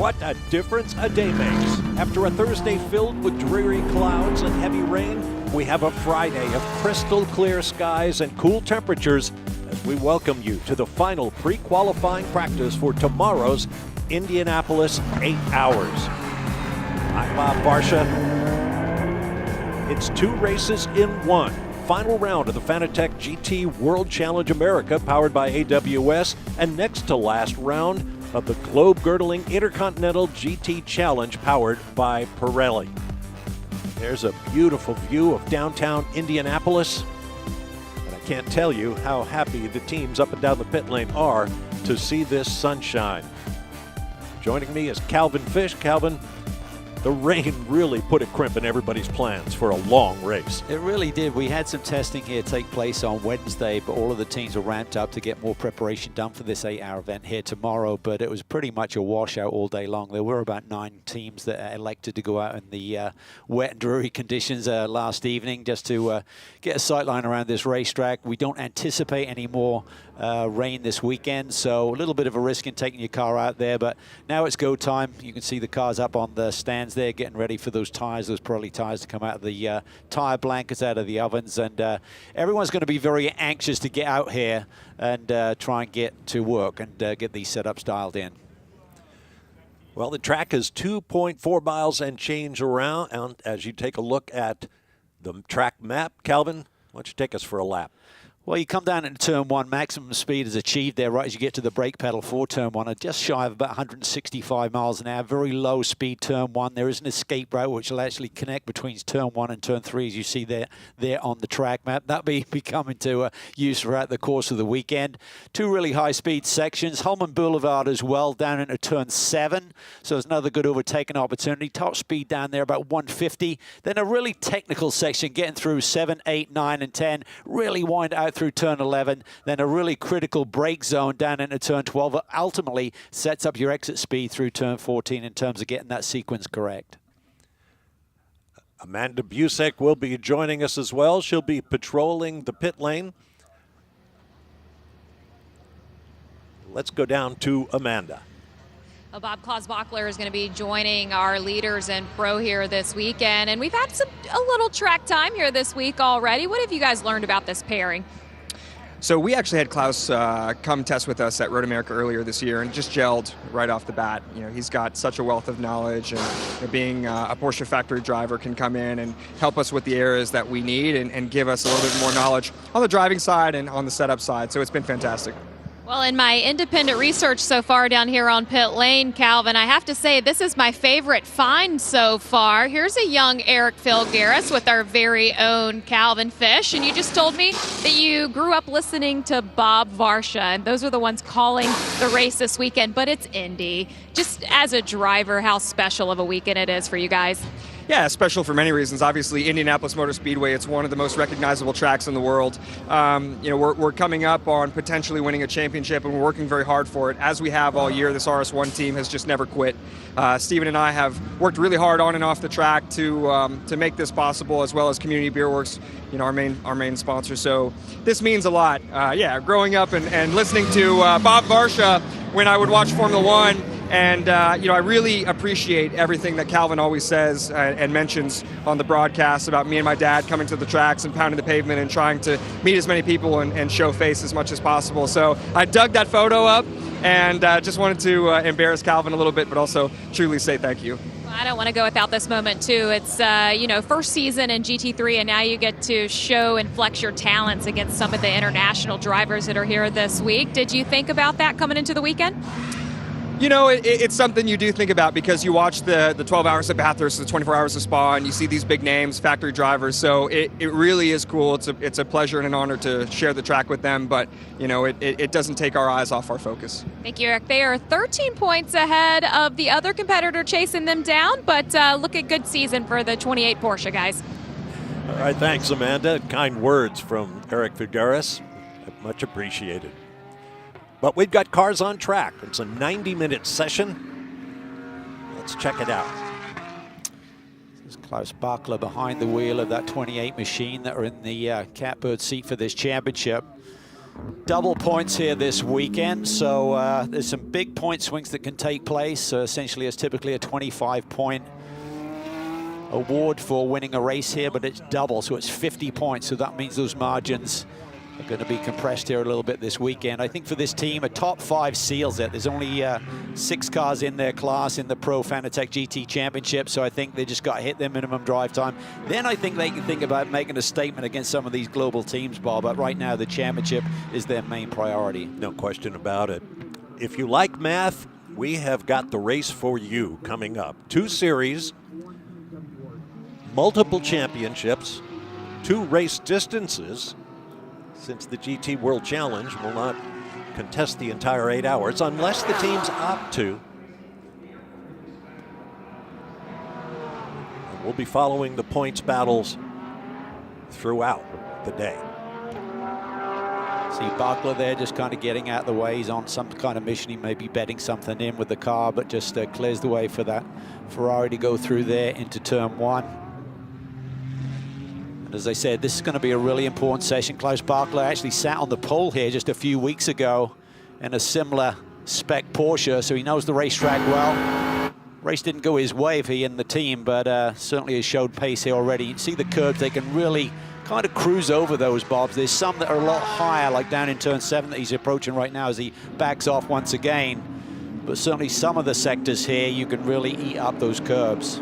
What a difference a day makes. After a Thursday filled with dreary clouds and heavy rain, we have a Friday of crystal clear skies and cool temperatures as we welcome you to the final pre-qualifying practice for tomorrow's Indianapolis 8 Hours. I'm Bob Varsha. It's 2 races in 1. Final round of the Fanatec GT World Challenge America powered by AWS, and next to last round of the globe-girdling Intercontinental GT Challenge powered by Pirelli. There's a beautiful view of downtown Indianapolis, and I can't tell you how happy the teams up and down the pit lane are to see this sunshine. Joining me is Calvin Fish. Calvin, the rain really put a crimp in everybody's plans for a long race. It really did. We had some testing here take place on Wednesday, but all of the teams were ramped up to get more preparation done for this 8-hour event here tomorrow, but it was pretty much a washout all day long. There were about 9 teams that elected to go out in the wet and dreary conditions last evening just to get a sight line around this racetrack. We don't anticipate any more rain this weekend, so a little bit of a risk in taking your car out there, but now it's go time. You can see the cars up on the stands there getting ready for those tires, those Pirelli tires to come out of the tire blankets, out of the ovens, and everyone's going to be very anxious to get out here and try and get to work and get these setups dialed in. Well, the track is 2.4 miles and change around, and as you take a look at the track map, Calvin, why don't you take us for a lap? Well, you come down into turn 1, maximum speed is achieved there right as you get to the brake pedal for turn 1, at just shy of about 165 miles an hour, very low speed turn 1. There is an escape route which will actually connect between turn 1 and turn 3, as you see there on the track map. That'll be coming to use throughout the course of the weekend. 2 really high speed sections, Holman Boulevard as well down into turn 7, so there's another good overtaking opportunity. Top speed down there about 150. Then a really technical section getting through 7, 8, 9, and 10, really wind out through turn 11, then a really critical brake zone down into turn 12 that ultimately sets up your exit speed through turn 14 in terms of getting that sequence correct. Amanda Busek will be joining us as well. She'll be patrolling the pit lane. Let's go down to Amanda. Well, Bob Klaus-Bachler is going to be joining our leaders in pro here this weekend, and we've had a little track time here this week already. What have you guys learned about this pairing? So we actually had Klaus come test with us at Road America earlier this year and just gelled right off the bat. You know, he's got such a wealth of knowledge, and being a Porsche factory driver can come in and help us with the areas that we need and give us a little bit more knowledge on the driving side and on the setup side. So it's been fantastic. Well, in my independent research so far down here on pit lane, Calvin, I have to say this is my favorite find so far. Here's a young Eric Filgaris with our very own Calvin Fish, and you just told me that you grew up listening to Bob Varsha, and those are the ones calling the race this weekend, but it's Indy. Just as a driver, how special of a weekend it is for you guys. Yeah, special for many reasons. Obviously, Indianapolis Motor Speedway, it's one of the most recognizable tracks in the world. You know, we're coming up on potentially winning a championship, and we're working very hard for it, as we have all year. This RS1 team has just never quit. Steven and I have worked really hard on and off the track to make this possible, as well as Community Beer Works, you know, our main sponsor. So this means a lot. Yeah, growing up and listening to Bob Varsha when I would watch Formula One. And, you know, I really appreciate everything that Calvin always says and mentions on the broadcast about me and my dad coming to the tracks and pounding the pavement and trying to meet as many people and show face as much as possible. So I dug that photo up and just wanted to embarrass Calvin a little bit, but also truly say thank you. I don't want to go without this moment, too. It's, you know, first season in GT3, and now you get to show and flex your talents against some of the international drivers that are here this week. Did you think about that coming into the weekend? You know, it's something you do think about because you watch the 12 hours of Bathurst, the 24 hours of Spa, and you see these big names, factory drivers. So it really is cool. It's a pleasure and an honor to share the track with them. But, you know, it doesn't take our eyes off our focus. Thank you, Eric. They are 13 points ahead of the other competitor chasing them down. But look at good season for the 28 Porsche, guys. All right, thanks, Amanda. Kind words from Eric Filgaris. Much appreciated. But we've got cars on track. It's a 90-minute session. Let's check it out. This is Klaus-Bachler behind the wheel of that 28 machine that are in the catbird seat for this championship. double points here this weekend, so there's some big point swings that can take place. So essentially, it's typically a 25-point award for winning a race here, but it's double, so it's 50 points. So that means those margins are going to be compressed here a little bit this weekend. I think for this team, a top 5 seals it. There's only 6 cars in their class in the Pro Fanatec GT Championship, so I think they just got to hit their minimum drive time. Then I think they can think about making a statement against some of these global teams, Bob, but right now the championship is their main priority. No question about it. If you like math, we have got the race for you coming up. 2 series, multiple championships, 2 race distances, since the GT World Challenge will not contest the entire 8 hours unless the teams opt to. And we'll be following the points battles throughout the day. See Buckler there just kind of getting out of the way. He's on some kind of mission. He may be betting something in with the car, but just clears the way for that Ferrari to go through there into turn 1. As I said, this is going to be a really important session. Klaus Bachler actually sat on the pole here just a few weeks ago in a similar spec Porsche, so he knows the racetrack well. Race didn't go his way for he and the team, but certainly has showed pace here already. You see the curbs, they can really kind of cruise over those, Bobs. There's some that are a lot higher, like down in turn 7 that he's approaching right now as he backs off once again. But certainly some of the sectors here, you can really eat up those curbs.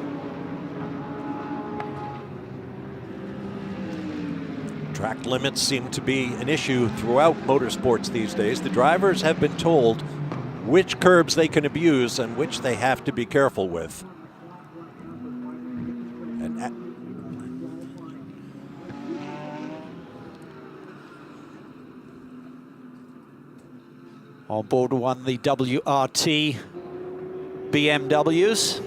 Track limits seem to be an issue throughout motorsports these days. The drivers have been told which curbs they can abuse and which they have to be careful with. On board one, the WRT BMWs.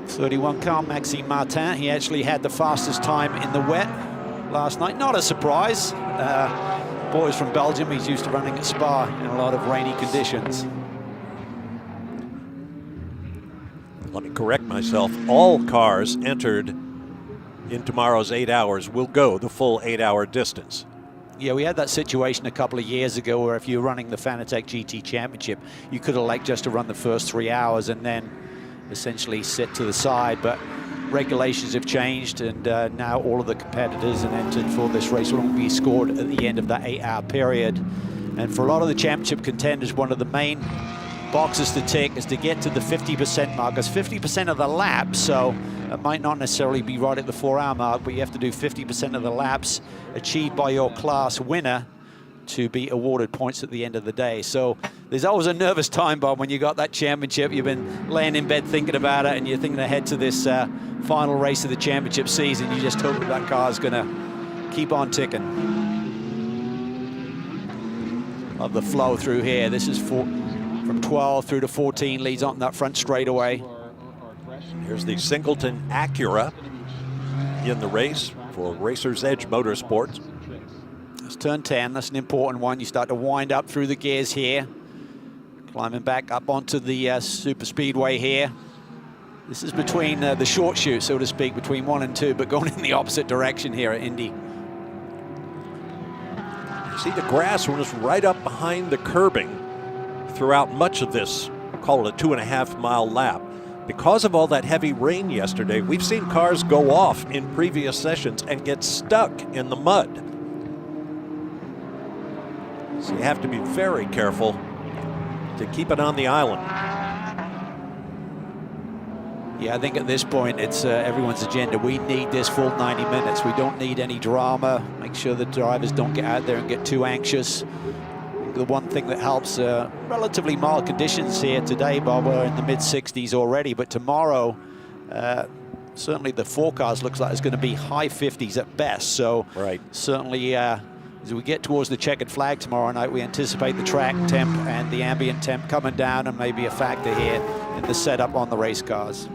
31 car, Maxime Martin. He actually had the fastest time in the wet last night. Not a surprise. Boy's from Belgium. He's used to running at Spa in a lot of rainy conditions. Let me correct myself. All cars entered in tomorrow's 8 hours will go the full 8-hour distance. Yeah, we had that situation a couple of years ago where if you're running the Fanatec GT Championship, you could elect just to run the first 3 hours and then essentially sit to the side. But regulations have changed, and now all of the competitors and entered for this race will be scored at the end of that 8-hour period. And for a lot of the championship contenders, one of the main boxes to tick is to get to the 50% mark. It's 50% of the laps, so it might not necessarily be right at the 4-hour mark, but you have to do 50% of the laps achieved by your class winner to be awarded points at the end of the day. So there's always a nervous time, Bob, when you got that championship. You've been laying in bed thinking about it, and you're thinking ahead to this final race of the championship season. You just hope that car's going to keep on ticking. Love the flow through here. This is from 12 through to 14, leads on that front straightaway. Here's the Singleton Acura in the race for Racer's Edge Motorsports. It's turn 10, that's an important one. You start to wind up through the gears here. Climbing back up onto the super speedway here. This is between the short chute, so to speak, between 1 and 2, but going in the opposite direction here at Indy. You see the grass was right up behind the curbing throughout much of this, call it a 2.5-mile lap. Because of all that heavy rain yesterday, we've seen cars go off in previous sessions and get stuck in the mud. So you have to be very careful to keep it on the island. Yeah, I think at this point it's everyone's agenda. We need this full 90 minutes. We don't need any drama. Make sure the drivers don't get out there and get too anxious. The one thing that helps, relatively mild conditions here today, Bob. We're in the mid-60s already, but tomorrow, certainly the forecast looks like it's going to be high 50s at best. So right. Certainly, as we get towards the checkered flag tomorrow night, we anticipate the track temp and the ambient temp coming down and maybe a factor here in the setup on the race cars.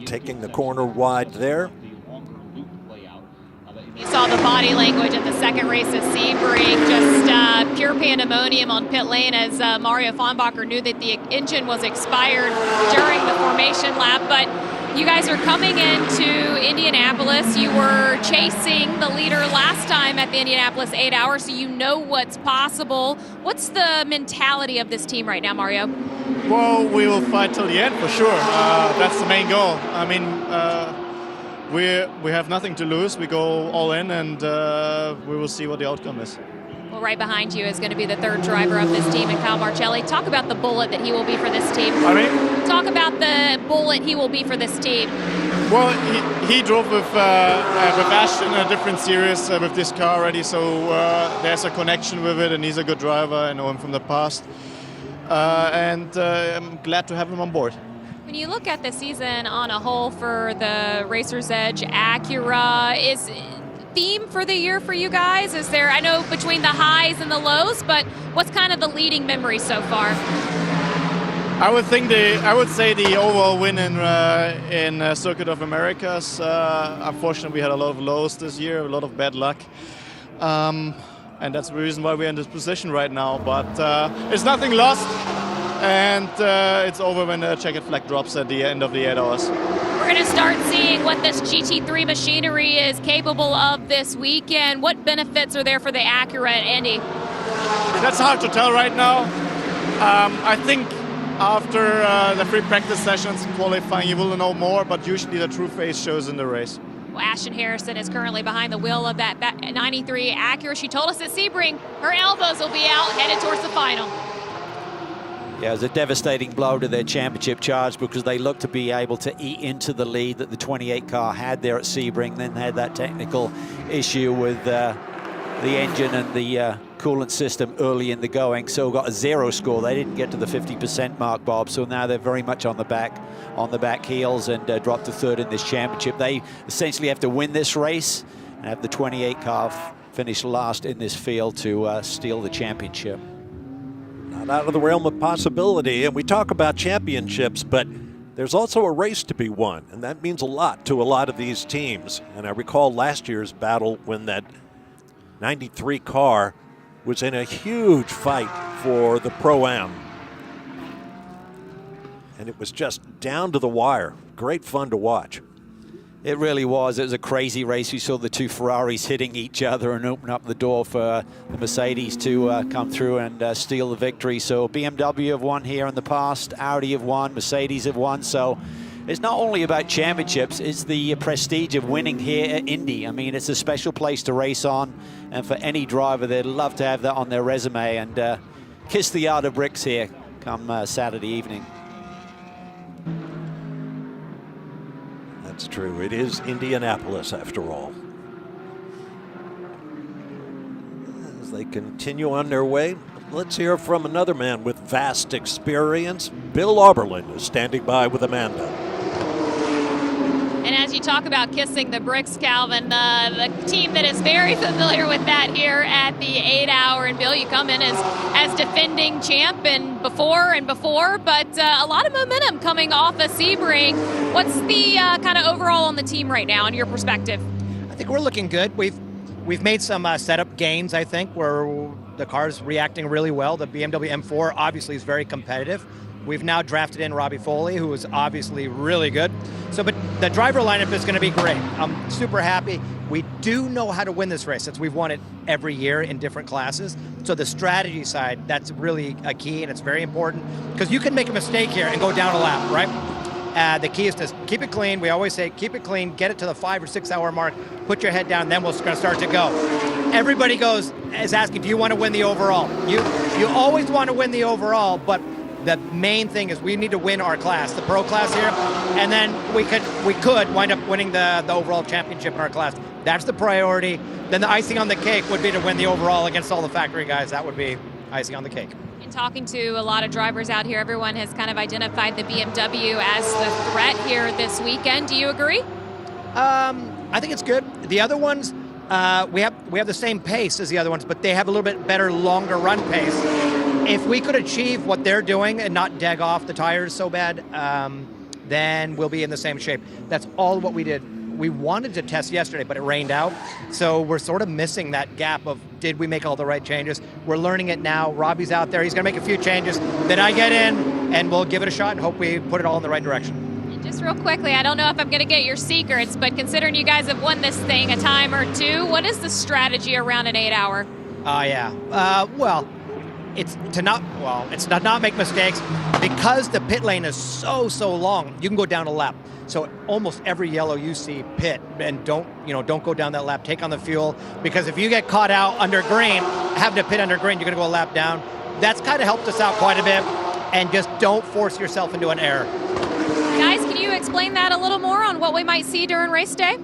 Taking the corner wide there. You saw the body language at the second race at Sebring, just pure pandemonium on pit lane as Mario Fonbacher knew that the engine was expired during the formation lap. But You guys are coming into Indianapolis. You were chasing the leader last time at the Indianapolis 8 Hour, so you know what's possible. What's the mentality of this team right now, Mario? Well, we will fight till the end for sure. That's the main goal. I mean, we have nothing to lose. We go all in, and we will see what the outcome is. Well, right behind you is going to be the third driver of this team, and Kyle Marcelli. Talk about the bullet that he will be for this team. I mean, talk about the bullet he will be for this team. Well, he drove with Ash in a different series with this car already, so there's a connection with it, and he's a good driver. I know him from the past, and I'm glad to have him on board. When you look at the season on a whole for the Racer's Edge Acura, is theme for the year for you guys? Is there, I know between the highs and the lows, but what's kind of the leading memory so far? I would say the overall win in Circuit of Americas. Unfortunately, we had a lot of lows this year, a lot of bad luck, and that's the reason why we're in this position right now. But it's nothing lost, and it's over when the checkered flag drops at the end of the 8 hours. We're going to start seeing what this GT3 machinery is capable of this weekend. What benefits are there for the Acura at Indy? That's hard to tell right now. I think after the free practice sessions and qualifying, you will know more, but usually the true face shows in the race. Well, Ashton Harrison is currently behind the wheel of that 93 Acura. She told us at Sebring her elbows will be out headed towards the final. Yeah, it was a devastating blow to their championship charge because they looked to be able to eat into the lead that the 28 car had there at Sebring, then had that technical issue with the engine and the coolant system early in the going, so got a 0 score. They didn't get to the 50% mark, Bob, so now they're very much on the back heels and dropped to third in this championship. They essentially have to win this race and have the 28 car finish last in this field to steal the championship. Not out of the realm of possibility, and we talk about championships, but there's also a race to be won, and that means a lot to a lot of these teams. And I recall last year's battle when that 93 car was in a huge fight for the Pro-Am. And it was just down to the wire. Great fun to watch. It really was. It was a crazy race. We saw the two Ferraris hitting each other and open up the door for the Mercedes to come through and steal the victory. So BMW have won here in the past, Audi have won, Mercedes have won. So it's not only about championships, it's the prestige of winning here at Indy. I mean, it's a special place to race on, and for any driver, they'd love to have that on their resume and kiss the yard of bricks here come Saturday evening. That's true. It is Indianapolis, after all. As they continue on their way, let's hear from another man with vast experience. Bill Auberlen is standing by with Amanda. And as you talk about kissing the bricks, Calvin, the team that is very familiar with that here at the 8 Hour, and Bill, you come in as defending champ and before, but a lot of momentum coming off of Sebring. What's the kind of overall on the team right now, in your perspective? I think we're looking good. We've made some setup gains, I think, where the car's reacting really well. The BMW M4 obviously is very competitive. We've now drafted in Robbie Foley, who is obviously really good. So, but the driver lineup is going to be great. I'm super happy. We do know how to win this race, since we've won it every year in different classes. So the strategy side, that's really a key, and it's very important, because you can make a mistake here and go down a lap, right? The key is to keep it clean. We always say, keep it clean, get it to the 5 or 6 hour mark, put your head down, then we're going to start to go. Everybody is asking, do you want to win the overall? You always want to win the overall, but the main thing is we need to win our class, the pro class here, and then we could wind up winning the overall championship in our class. That's the priority. Then the icing on the cake would be to win the overall against all the factory guys. That would be icing on the cake. In talking to a lot of drivers out here, everyone has kind of identified the BMW as the threat here this weekend. Do you agree? I think it's good. The other ones, we have the same pace as the other ones, but they have a little bit better, longer run pace. If we could achieve what they're doing and not deg off the tires so bad, then we'll be in the same shape. That's all what we did. We wanted to test yesterday, but it rained out. So we're sort of missing that gap of, did we make all the right changes? We're learning it now. Robbie's out there. He's going to make a few changes. Then I get in, and we'll give it a shot and hope we put it all in the right direction. Just real quickly, I don't know if I'm going to get your secrets, but considering you guys have won this thing a time or two, what is the strategy around an 8-hour? Oh, yeah. Well, it's to not make mistakes. Because the pit lane is so long, you can go down a lap. So almost every yellow you see, pit, and don't go down that lap. Take on the fuel, because if you get caught out under green, having to pit under green, you're going to go a lap down. That's kind of helped us out quite a bit. And just don't force yourself into an error. Guys, can you explain that a little more on what we might see during race day?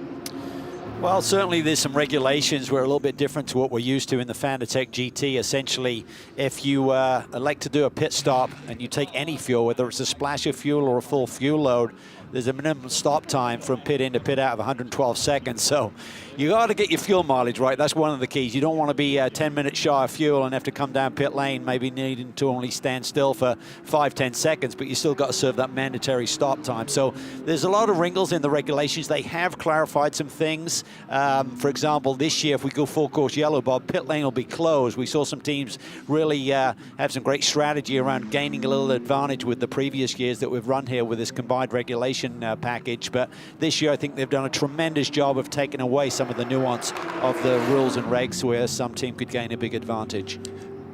Well, certainly there's some regulations where a little bit different to what we're used to in the Fanatec GT. Essentially, if you elect to do a pit stop and you take any fuel, whether it's a splash of fuel or a full fuel load, there's a minimum stop time from pit in to pit out of 112 seconds. So you got to get your fuel mileage right. That's one of the keys. You don't want to be 10 minutes shy of fuel and have to come down pit lane, maybe needing to only stand still for 5-10 seconds, but you still got to serve that mandatory stop time. So there's a lot of wrinkles in the regulations. They have clarified some things. For example, this year, if we go full course yellow, Bob, pit lane will be closed. We saw some teams really have some great strategy around gaining a little advantage with the previous years that we've run here with this combined regulation package. But this year, I think they've done a tremendous job of taking away some of the nuance of the rules and regs where some team could gain a big advantage.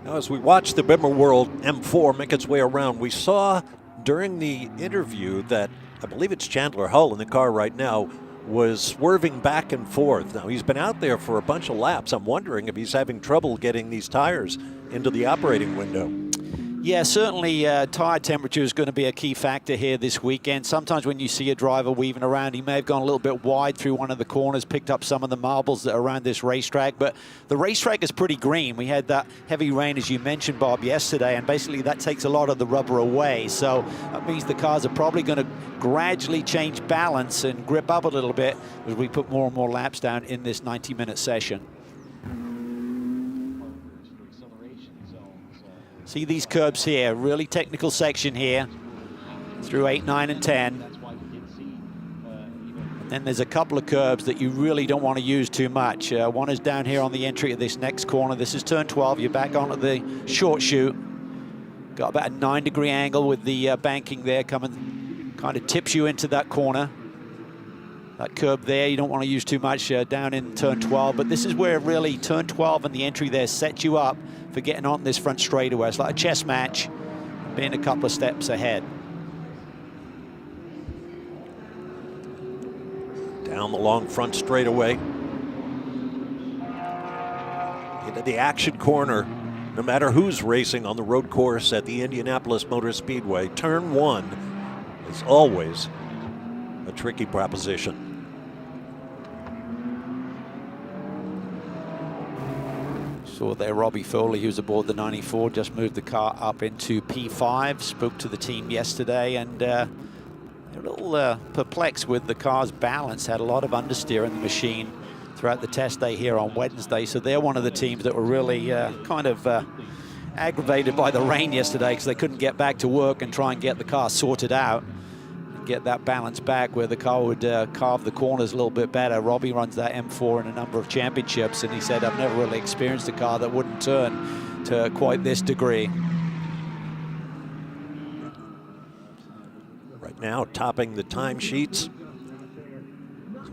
Now, as we watch the Bimmer World M4 make its way around, we saw during the interview that I believe it's Chandler Hull in the car right now was swerving back and forth. Now, he's been out there for a bunch of laps. I'm wondering if he's having trouble getting these tires into the operating window. Yeah, certainly tire temperature is going to be a key factor here this weekend. Sometimes when you see a driver weaving around, he may have gone a little bit wide through one of the corners, picked up some of the marbles that are around this racetrack. But the racetrack is pretty green. We had that heavy rain, as you mentioned, Bob, yesterday, and basically that takes a lot of the rubber away. So that means the cars are probably going to gradually change balance and grip up a little bit as we put more and more laps down in this 90-minute session. See these curbs here, really technical section here through 8, 9, and 10. And then there's a couple of curbs that you really don't want to use too much. One is down here on the entry of this next corner. This is turn 12. You're back onto the short chute. Got about a 9-degree angle with the banking there coming, kind of tips you into that corner. That curb there, you don't want to use too much down in turn 12, but this is where really turn 12 and the entry there sets you up for getting on this front straightaway. It's like a chess match, being a couple of steps ahead. Down the long front straightaway. Into the action corner. No matter who's racing on the road course at the Indianapolis Motor Speedway, turn 1 is always a tricky proposition. Saw there Robbie Foley, who's aboard the 94, just moved the car up into P5, spoke to the team yesterday, and they're a little perplexed with the car's balance. Had a lot of understeer in the machine throughout the test day here on Wednesday, so they're one of the teams that were really kind of aggravated by the rain yesterday because they couldn't get back to work and try and get the car sorted out, get that balance back where the car would carve the corners a little bit better. Robbie runs that M4 in a number of championships, and he said, I've never really experienced a car that wouldn't turn to quite this degree. Right now, topping the timesheets,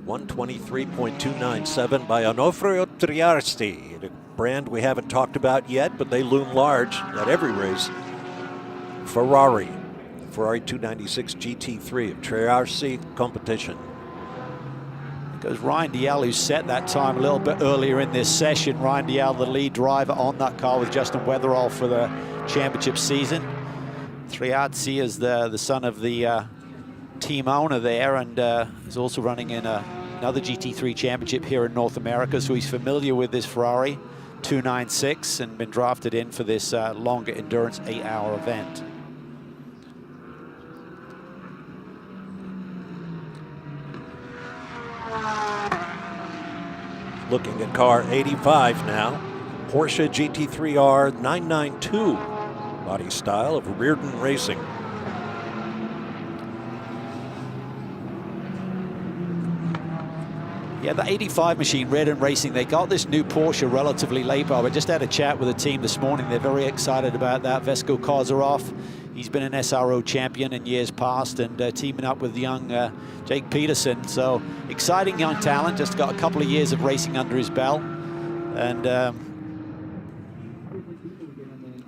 123.297 by Onofrio Triarsti, a brand we haven't talked about yet, but they loom large at every race. Ferrari 296 GT3 of Triarci competition. Goes Ryan Dial, who set that time a little bit earlier in this session. Ryan Dial, the lead driver on that car with Justin Weatherall for the championship season. Triarci is the son of the team owner there, and is also running in another GT3 championship here in North America, so he's familiar with this Ferrari 296 and been drafted in for this longer endurance 8-hour event. Looking at car 85 now, Porsche GT3R 992 body style of Reardon Racing. Yeah, the 85 machine, Redden Racing, they got this new Porsche relatively late, Bob. I just had a chat with the team this morning. They're very excited about that. Vesko Kozarov, he's been an SRO champion in years past, and teaming up with young Jake Peterson. So exciting young talent, just got a couple of years of racing under his belt. And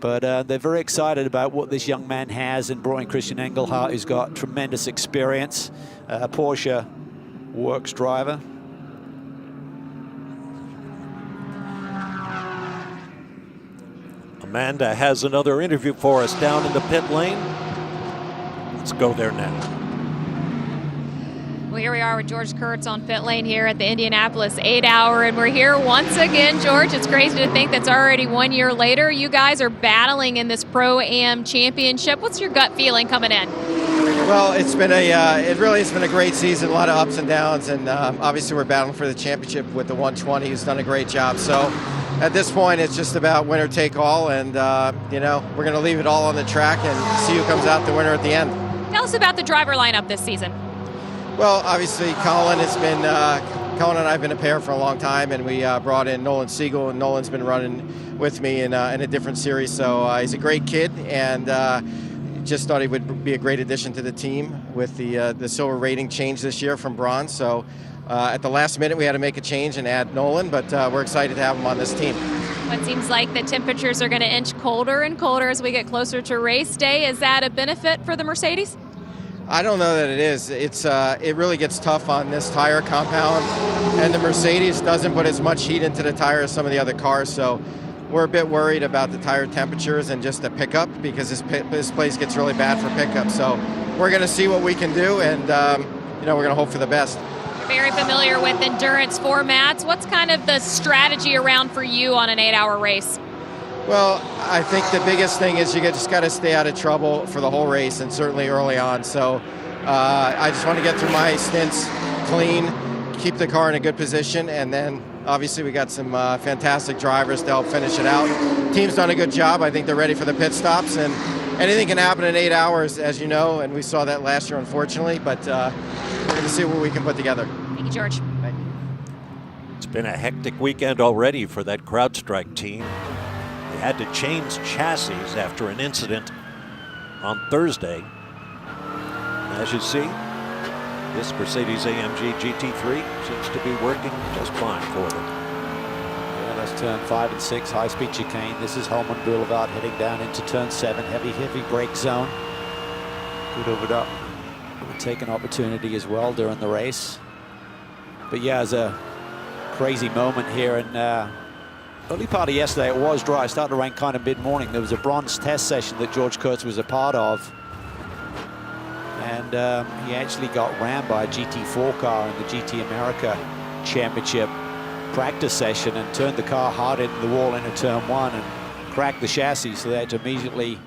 but they're very excited about what this young man has, and brought in Christian Engelhardt, who's got tremendous experience, a Porsche works driver. Amanda has another interview for us down in the pit lane. Let's go there now. Well, here we are with George Kurtz on pit lane here at the Indianapolis 8-hour, and we're here once again, George. It's crazy to think that's already 1 year later. You guys are battling in this Pro-Am championship. What's your gut feeling coming in? Well, it's been it really has been a great season, a lot of ups and downs, and obviously we're battling for the championship with the 120, who's done a great job. So at this point, it's just about winner take all, and you know, we're going to leave it all on the track and see who comes out the winner at the end. Tell us about the driver lineup this season. Well, obviously, Colin and I have been a pair for a long time, and we brought in Nolan Siegel, and Nolan's been running with me in a different series. So he's a great kid, and just thought he would be a great addition to the team with the silver rating change this year from bronze. So at the last minute, we had to make a change and add Nolan, but we're excited to have him on this team. It seems like the temperatures are going to inch colder and colder as we get closer to race day. Is that a benefit for the Mercedes? I don't know that it is. It really gets tough on this tire compound, and the Mercedes doesn't put as much heat into the tire as some of the other cars, so we're a bit worried about the tire temperatures and just the pickup, because this place gets really bad for pickup. So we're going to see what we can do, and you know, we're going to hope for the best. You're very familiar with endurance formats. What's kind of the strategy around for you on an 8-hour race? Well, I think the biggest thing is you just got to stay out of trouble for the whole race, and certainly early on. So I just want to get through my stints clean, keep the car in a good position, and then obviously we got some fantastic drivers to help finish it out. Team's done a good job. I think they're ready for the pit stops, and anything can happen in 8 hours, as you know, and we saw that last year, unfortunately, but we're going to see what we can put together. Thank you, George. Thank you. It's been a hectic weekend already for that CrowdStrike team. They had to change chassis after an incident on Thursday. As you see, this Mercedes-AMG GT3 seems to be working just fine for them. Yeah, that's turn 5 and 6, high-speed chicane. This is Holman Boulevard heading down into turn 7, heavy brake zone. Good overtake an opportunity as well during the race. But yeah, there's a crazy moment here, and early part of yesterday it was dry. It started to rain kind of mid-morning. There was a bronze test session that George Kurtz was a part of, and he actually got rammed by a GT4 car in the GT America Championship practice session and turned the car hard into the wall into turn 1 and cracked the chassis, so they had to immediately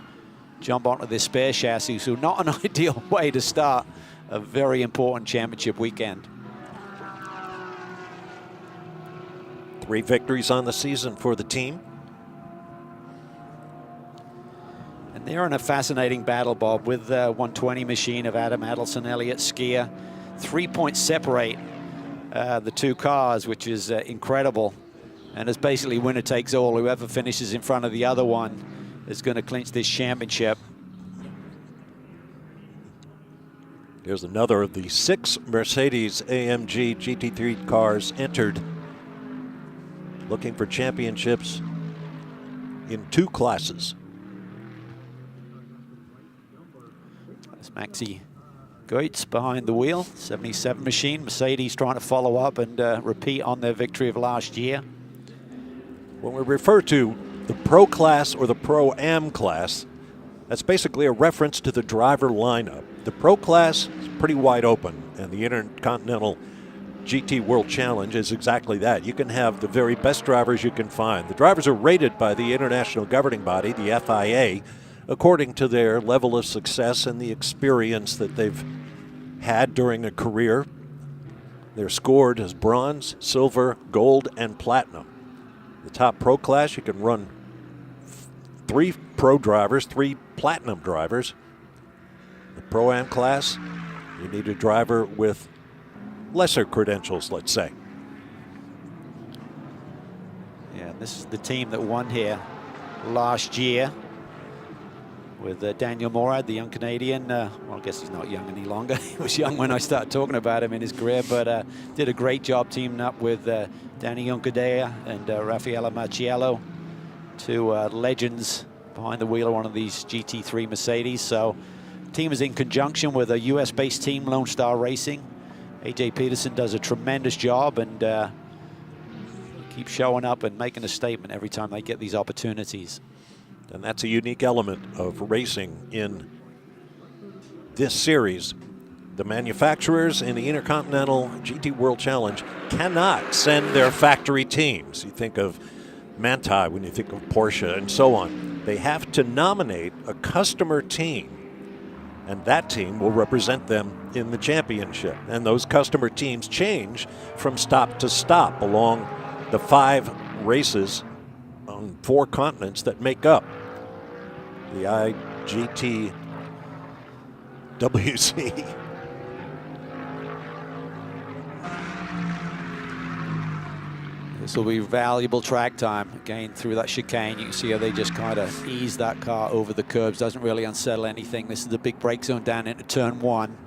jump onto this spare chassis. So not an ideal way to start a very important championship weekend. 3 victories on the season for the team. And they're in a fascinating battle, Bob, with the 120 machine of Adam Adelson, Elliott Skier. 3 points separate the two cars, which is incredible. And it's basically winner takes all. Whoever finishes in front of the other one is going to clinch this championship. Here's another of the 6 Mercedes-AMG GT3 cars entered, looking for championships in 2 classes. That's Maxi Goetz behind the wheel, 77 machine. Mercedes trying to follow up and repeat on their victory of last year. When we refer to the Pro class or the Pro-Am class, that's basically a reference to the driver lineup. The Pro class is pretty wide open, and the Intercontinental GT World Challenge is exactly that. You can have the very best drivers you can find. The drivers are rated by the international governing body, the FIA, according to their level of success and the experience that they've had during a career. They're scored as bronze, silver, gold, and platinum. The top Pro class, you can run 3 Pro drivers, 3 Platinum drivers. The Pro-Am class, you need a driver with lesser credentials, let's say. And this is the team that won here last year with Daniel Morad, the young Canadian. Well, I guess he's not young any longer. He was young when I started talking about him in his career, but did a great job teaming up with Danny Juncadella and Raffaella Marciello, two legends behind the wheel of one of these GT3 Mercedes. So team is in conjunction with a US-based team, Lone Star Racing. AJ Peterson does a tremendous job and keep showing up and making a statement every time they get these opportunities. And that's a unique element of racing in this series. The manufacturers in the Intercontinental GT World Challenge cannot send their factory teams. You think of Manthey when you think of Porsche and so on. They have to nominate a customer team, and that team will represent them in the championship. And those customer teams change from stop to stop along the 5 races on 4 continents that make up the IGTWC. This will be valuable track time. Again, through that chicane, you can see how they just kind of ease that car over the curbs. Doesn't really unsettle anything. This is the big brake zone down into turn 1.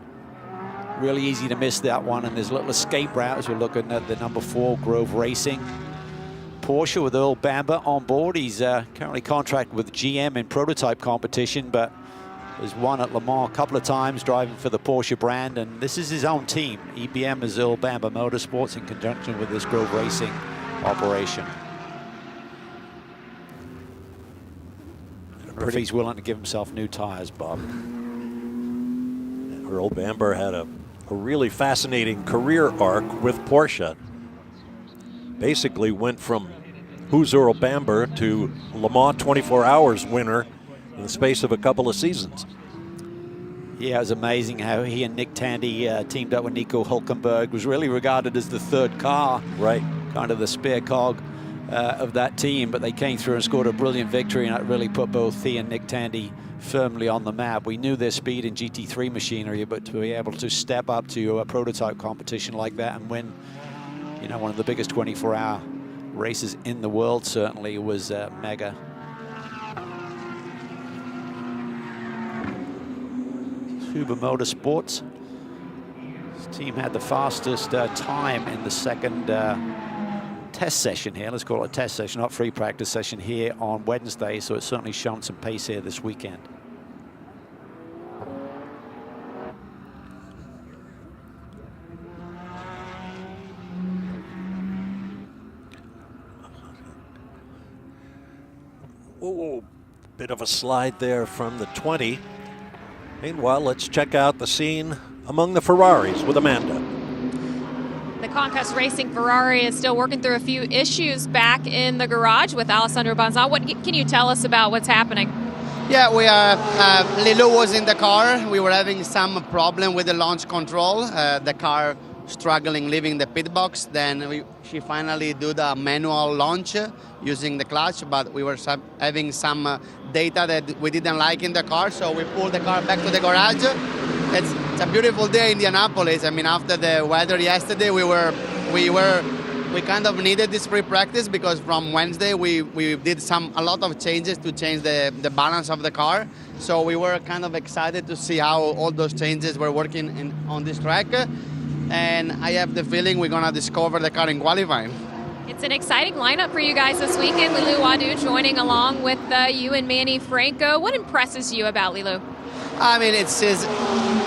Really easy to miss that one, and there's a little escape route as we're looking at the number 4 Grove Racing. Porsche with Earl Bamber on board. He's currently contracted with GM in prototype competition, but has won at Le Mans a couple of times driving for the Porsche brand, and this is his own team. EBM is Earl Bamber Motorsports in conjunction with this Grove Racing operation. If he's willing to give himself new tires, Bob. Earl Bamber had a really fascinating career arc with Porsche. Basically went from who's Earl Bamber to Le Mans 24 Hours winner in the space of a couple of seasons. Yeah, it was amazing how he and Nick Tandy teamed up with Nico Hulkenberg. Was really regarded as the 3rd car, right? Kind of the spare cog of that team, but they came through and scored a brilliant victory, and that really put both he and Nick Tandy firmly on the map. We knew their speed in GT3 machinery, but to be able to step up to a prototype competition like that and win, you know, one of the biggest 24-hour races in the world certainly was mega. Huber Motorsports. This team had the fastest time in the second test session here. Let's call it a test session, not free practice session here on Wednesday. So it's certainly shown some pace here this weekend. Oh, bit of a slide there from the 20. Meanwhile, let's check out the scene among the Ferraris with Amanda. The Conquest Racing Ferrari is still working through a few issues back in the garage with Alessandro Banzan. What can you tell us about what's happening? Yeah, we are. Lilou was in the car. We were having some problem with the launch control. The car struggling leaving the pit box. Then she finally did the manual launch using the clutch, but we were having some data that we didn't like in the car, so we pulled the car back to the garage. It's a beautiful day in Indianapolis. I mean, after the weather yesterday, we kind of needed this free practice because from Wednesday we did a lot of changes to change the balance of the car. So we were kind of excited to see how all those changes were working on this track. And I have the feeling we're gonna discover the car in qualifying. It's an exciting lineup for you guys this weekend. Lilou Wadu joining along with you and Manny Franco. What impresses you about Lilou? I mean, she's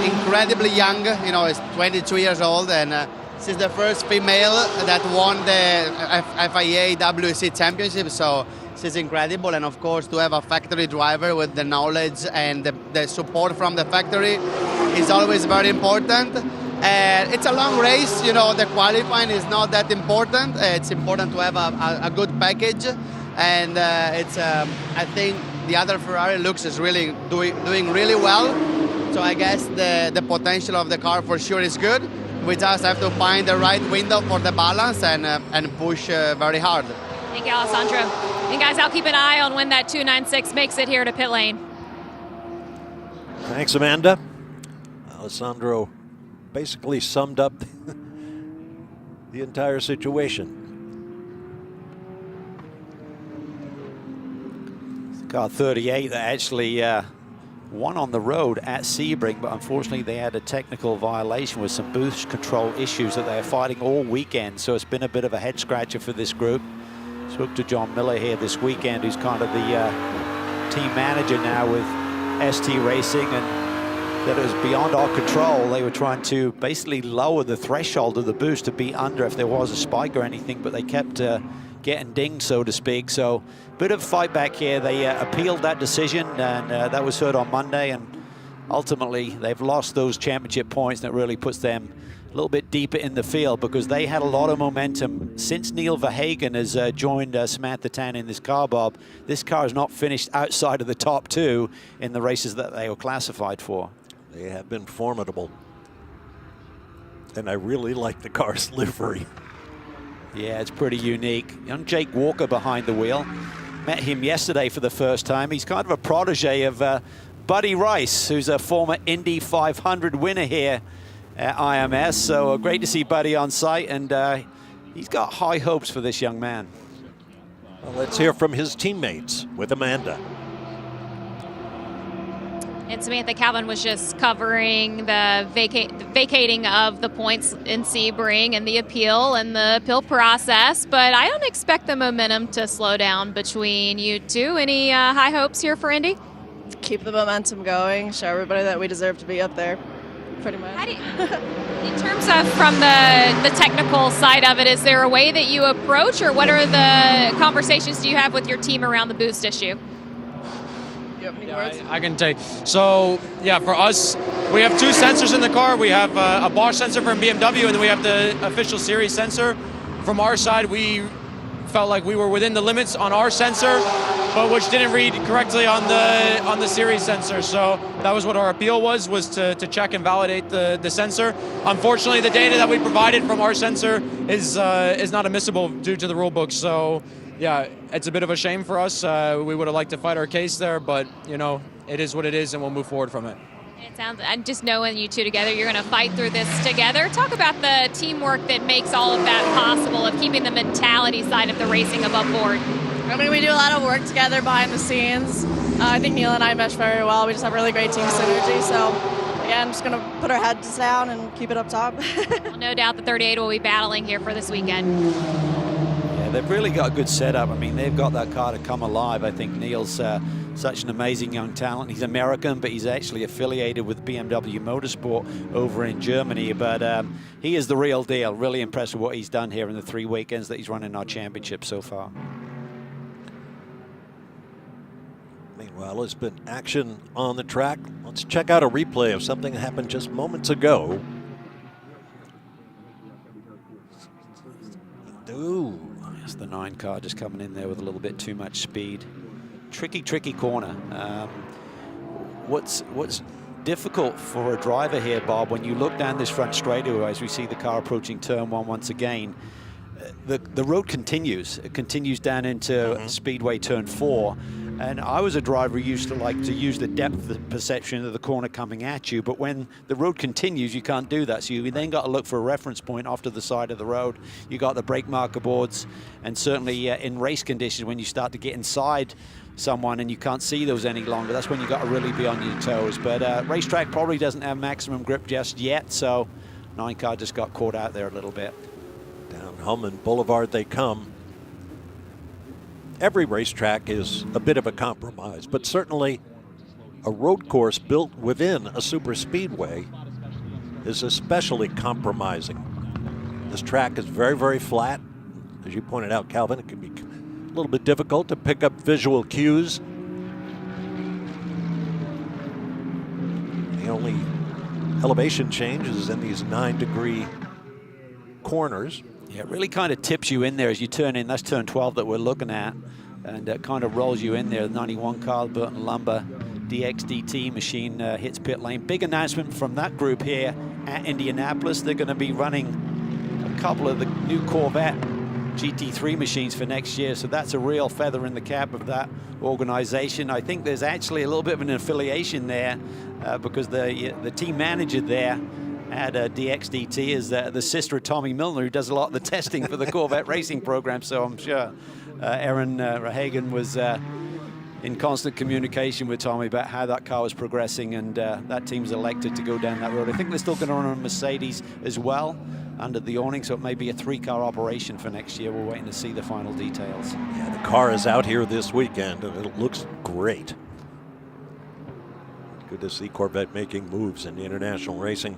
incredibly young. You know, she's 22 years old, and she's the first female that won the FIA WEC championship. So she's incredible, and of course, to have a factory driver with the knowledge and the support from the factory is always very important. And it's a long race, you know, the qualifying is not that important. It's important to have a good package. And I think the other Ferrari is really doing really well. So I guess the potential of the car for sure is good. We just have to find the right window for the balance and push very hard. Thank you, Alessandro. And guys, I'll keep an eye on when that 296 makes it here to pit lane. Thanks, Amanda. Alessandro basically summed up the entire situation. Car 38 that actually won on the road at Sebring, but unfortunately they had a technical violation with some boost control issues that they're fighting all weekend. So it's been a bit of a head scratcher for this group. Spoke to John Miller here this weekend, who's kind of the team manager now with ST Racing, and that it was beyond our control. They were trying to basically lower the threshold of the boost to be under if there was a spike or anything, but they kept getting dinged, so to speak. So bit of fight back here. They appealed that decision, and that was heard on Monday, and ultimately they've lost those championship points, and it really puts them a little bit deeper in the field because they had a lot of momentum since Neil Verhagen has joined Samantha Tan in this car, Bob. This car has not finished outside of the top 2 in the races that they were classified for. They have been formidable. And I really like the car's livery. Yeah, it's pretty unique. Young Jake Walker behind the wheel. Met him yesterday for the first time. He's kind of a protege of Buddy Rice, who's a former Indy 500 winner here at IMS. So great to see Buddy on site, and he's got high hopes for this young man. Well, let's hear from his teammates with Amanda. And Samantha, Calvin was just covering the vacating of the points in Sebring and the appeal process, but I don't expect the momentum to slow down between you two. Any high hopes here for Indy? Keep the momentum going, show everybody that we deserve to be up there, pretty much. In terms of from the technical side of it, is there a way that you approach, or what are the conversations do you have with your team around the boost issue? I can take. So, yeah, for us, we have 2 sensors in the car. We have a Bosch sensor from BMW, and then we have the official series sensor. From our side, we felt like we were within the limits on our sensor, but which didn't read correctly on the series sensor. So that was what our appeal was to check and validate the sensor. Unfortunately, the data that we provided from our sensor is not admissible due to the rule book. So yeah, it's a bit of a shame for us. We would have liked to fight our case there, but you know, it is what it is, and we'll move forward from it. It sounds, and just knowing you two together, you're going to fight through this together. Talk about the teamwork that makes all of that possible, of keeping the mentality side of the racing above board. I mean, we do a lot of work together behind the scenes. I think Neil and I mesh very well. We just have really great team synergy. So, again, just going to put our heads down and keep it up top. Well, no doubt the 38 will be battling here for this weekend. Yeah, they've really got a good setup. I mean, they've got that car to come alive. I think Neil's such an amazing young talent. He's American, but he's actually affiliated with BMW Motorsport over in Germany. But he is the real deal. Really impressed with what he's done here in the 3 weekends that he's run in our championship so far. Meanwhile, there's been action on the track. Let's check out a replay of something that happened just moments ago. Ooh. Yes, the 9 car just coming in there with a little bit too much speed. Tricky corner. What's difficult for a driver here, Bob, when you look down this front straightaway as we see the car approaching turn 1 once again, the road continues. It continues down into Speedway turn 4. And I was a driver who used to like to use the depth of perception of the corner coming at you, but when the road continues, you can't do that. So you then got to look for a reference point off to the side of the road. You got the brake marker boards, and certainly in race conditions, when you start to get inside someone and you can't see those any longer, that's when you got to really be on your toes. But racetrack probably doesn't have maximum grip just yet, so 9 car just got caught out there a little bit. Down Humman Boulevard they come. Every racetrack is a bit of a compromise, but certainly a road course built within a super speedway is especially compromising. This track is very, very flat. As you pointed out, Calvin, it can be a little bit difficult to pick up visual cues. The only elevation change is in these 9-degree corners. Yeah, it really kind of tips you in there as you turn in. That's turn 12 that we're looking at. And it kind of rolls you in there. The 91 Carl Burton Lumber DXDT machine hits pit lane. Big announcement from that group here at Indianapolis. They're going to be running a couple of the new Corvette GT3 machines for next year. So that's a real feather in the cap of that organization. I think there's actually a little bit of an affiliation there because the team manager there at DXDT is the sister of Tommy Milner, who does a lot of the testing for the Corvette racing program. So I'm sure Aaron Rahagen was in constant communication with Tommy about how that car was progressing, and that team's elected to go down that road. I think they're still going to run on Mercedes as well under the awning, so it may be a 3-car operation for next year. We're waiting to see the final details. Yeah, the car is out here this weekend, and it looks great. Good to see Corvette making moves in the international racing.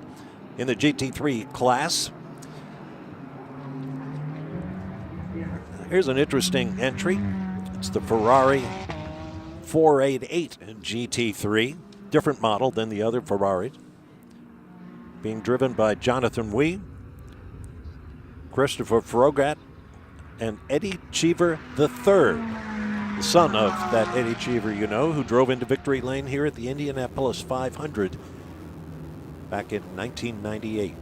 In the GT3 class, here's an interesting entry. It's the Ferrari 488 in GT3, different model than the other Ferraris. Being driven by Jonathan Wee, Christopher Frogat, and Eddie Cheever III, the son of that Eddie Cheever you know, who drove into victory lane here at the Indianapolis 500 back in 1998.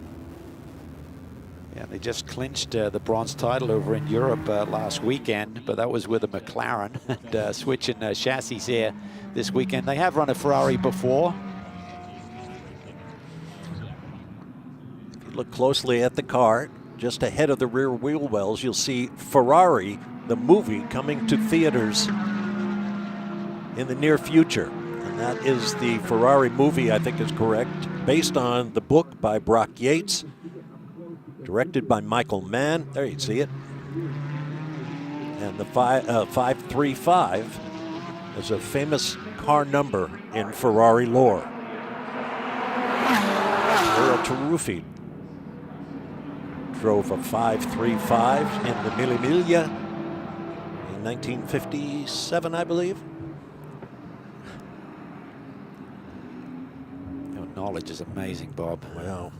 Yeah, they just clinched the bronze title over in Europe last weekend, but that was with a McLaren, and switching chassis here this weekend. They have run a Ferrari before. If you look closely at the car, just ahead of the rear wheel wells, you'll see Ferrari, the movie, coming to theaters in the near future. And that is the Ferrari movie, I think is correct, based on the book by Brock Yates, directed by Michael Mann. There you see it. And the 535 is a famous car number in Ferrari lore. Earl Taruffi drove a 535 in the Mille Miglia in 1957, I believe. Your knowledge is amazing, Bob. Wow.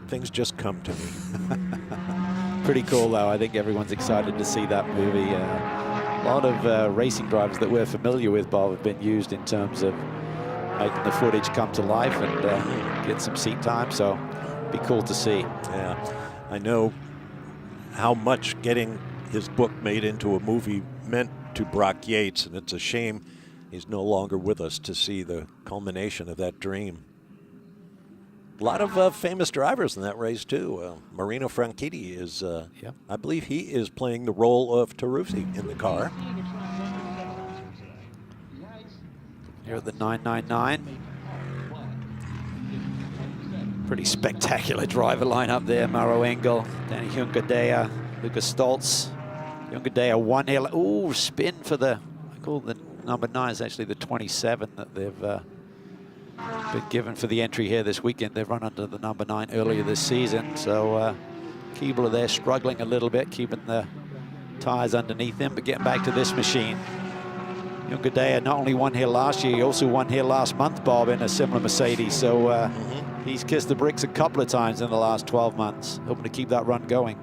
Things just come to me. Pretty cool, though. I think everyone's excited to see that movie. A lot of racing drivers that we're familiar with, Bob, have been used in terms of making the footage come to life and get some seat time. So be cool to see. Yeah, I know how much getting his book made into a movie meant to Brock Yates, and it's a shame he's no longer with us to see the culmination of that dream. A lot of famous drivers in that race, too. Marino Franchitti is, I believe he is playing the role of Taruffi in the car. Here at the 999. Pretty spectacular driver lineup there. Mauro Engel, Danny Juncadella, Lucas Stoltz. Juncadella one here. Ooh, spin for the, I call the number 9 is actually the 27 that they've been given for the entry here this weekend. They've run under the number 9 earlier this season. So Keebler there struggling a little bit, keeping the tires underneath him, but getting back to this machine. Juncadella not only won here last year, he also won here last month, Bob, in a similar Mercedes. So he's kissed the bricks a couple of times in the last 12 months, hoping to keep that run going.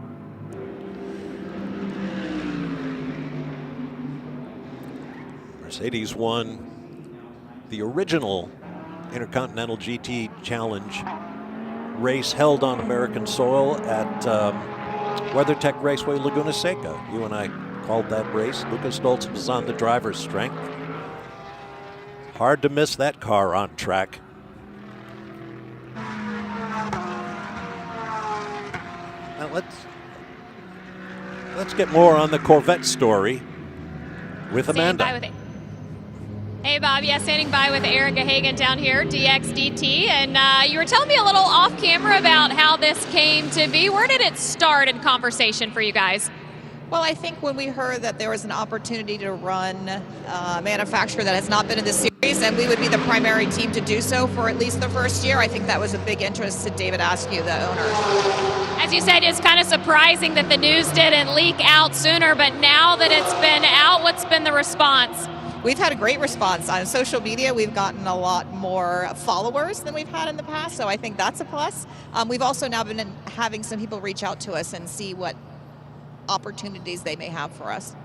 Mercedes won the original Intercontinental GT Challenge race held on American soil at WeatherTech Raceway Laguna Seca. You and I called that race. Lucas Stoltz was on the driver's strength. Hard to miss that car on track. Now let's get more on the Corvette story with Amanda. Hey, Bob. Yeah, standing by with Erica Hagan down here, DXDT. And you were telling me a little off camera about how this came to be. Where did it start in conversation for you guys? Well, I think when we heard that there was an opportunity to run a manufacturer that has not been in the series, and we would be the primary team to do so for at least the first year, I think that was a big interest to David Askew, the owner. As you said, it's kind of surprising that the news didn't leak out sooner, but now that it's been out, what's been the response? We've had a great response on social media. We've gotten a lot more followers than we've had in the past, so I think that's a plus. We've also now been having some people reach out to us and see what opportunities they may have for us.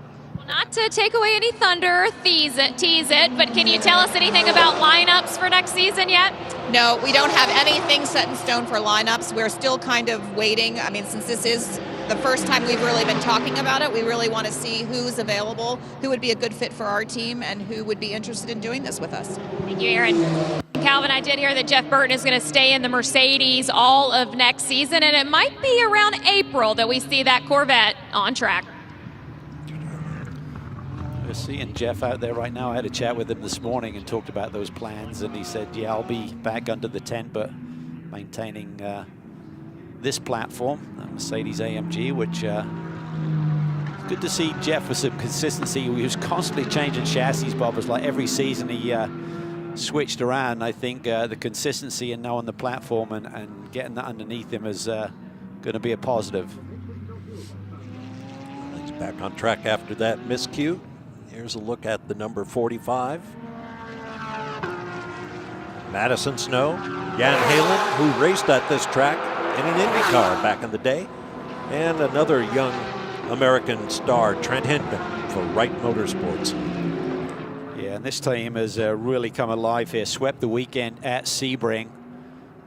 Not to take away any thunder, tease it, but can you tell us anything about lineups for next season yet? No, we don't have anything set in stone for lineups. We're still kind of waiting. I mean, since this is the first time we've really been talking about it, we really want to see who's available, who would be a good fit for our team, and who would be interested in doing this with us. Thank you, Aaron. Calvin, I did hear that Jeff Burton is going to stay in the Mercedes all of next season, and it might be around April that we see that Corvette on track. We're seeing Jeff out there right now. I had a chat with him this morning and talked about those plans, and he said, yeah, I'll be back under the tent, but maintaining this platform, Mercedes AMG, which it's good to see Jeff with some consistency. He was constantly changing chassis, Bob. It was like every season he switched around. I think the consistency and now on the platform and getting that underneath him is going to be a positive. He's back on track after that miscue. Here's a look at the number 45. Madison Snow, Jan Halen, who raced at this track in an Indy car back in the day, and another young American star, Trent Hindman, for Wright Motorsports. Yeah, and this team has really come alive here, swept the weekend at Sebring.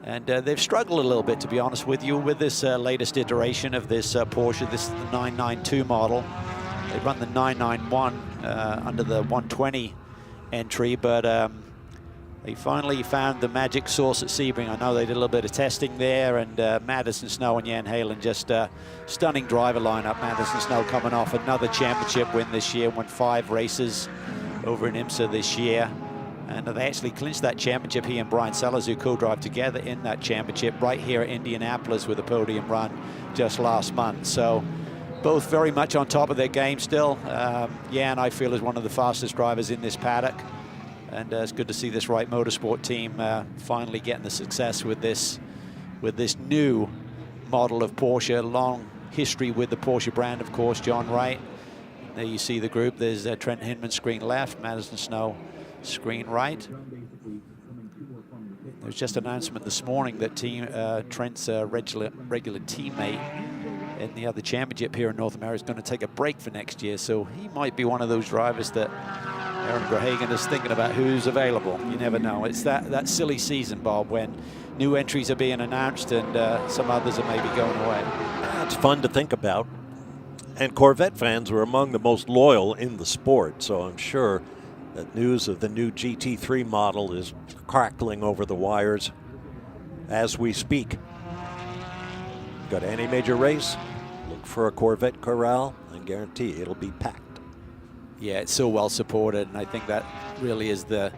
And they've struggled a little bit, to be honest with you, with this latest iteration of this Porsche. This is the 992 model. They run the 991 under the 120 entry, but they finally found the magic sauce at Sebring. I know they did a little bit of testing there, and Madison Snow and Jan Halen, just stunning driver lineup. Madison Snow coming off another championship win this year, won 5 races over in IMSA this year. And they actually clinched that championship, he and Brian Sellers, who co-drive together in that championship right here at Indianapolis with a podium run just last month. So both very much on top of their game still. Jan, I feel, is one of the fastest drivers in this paddock. And it's good to see this Wright Motorsport team finally getting the success with this new model of Porsche. Long history with the Porsche brand, of course, John Wright. There you see the group. There's Trent Hindman, screen left, Madison Snow, screen right. There was just an announcement this morning that Trent's regular teammate in the other championship here in North America is going to take a break for next year. So he might be one of those drivers that Aaron Grahagan is thinking about who's available. You never know. It's that silly season, Bob, when new entries are being announced and some others are maybe going away. It's fun to think about. And Corvette fans are among the most loyal in the sport, so I'm sure that news of the new GT3 model is crackling over the wires as we speak. Got any major race, look for a Corvette corral, and guarantee it'll be packed. Yeah, it's so well supported, and I think that really is the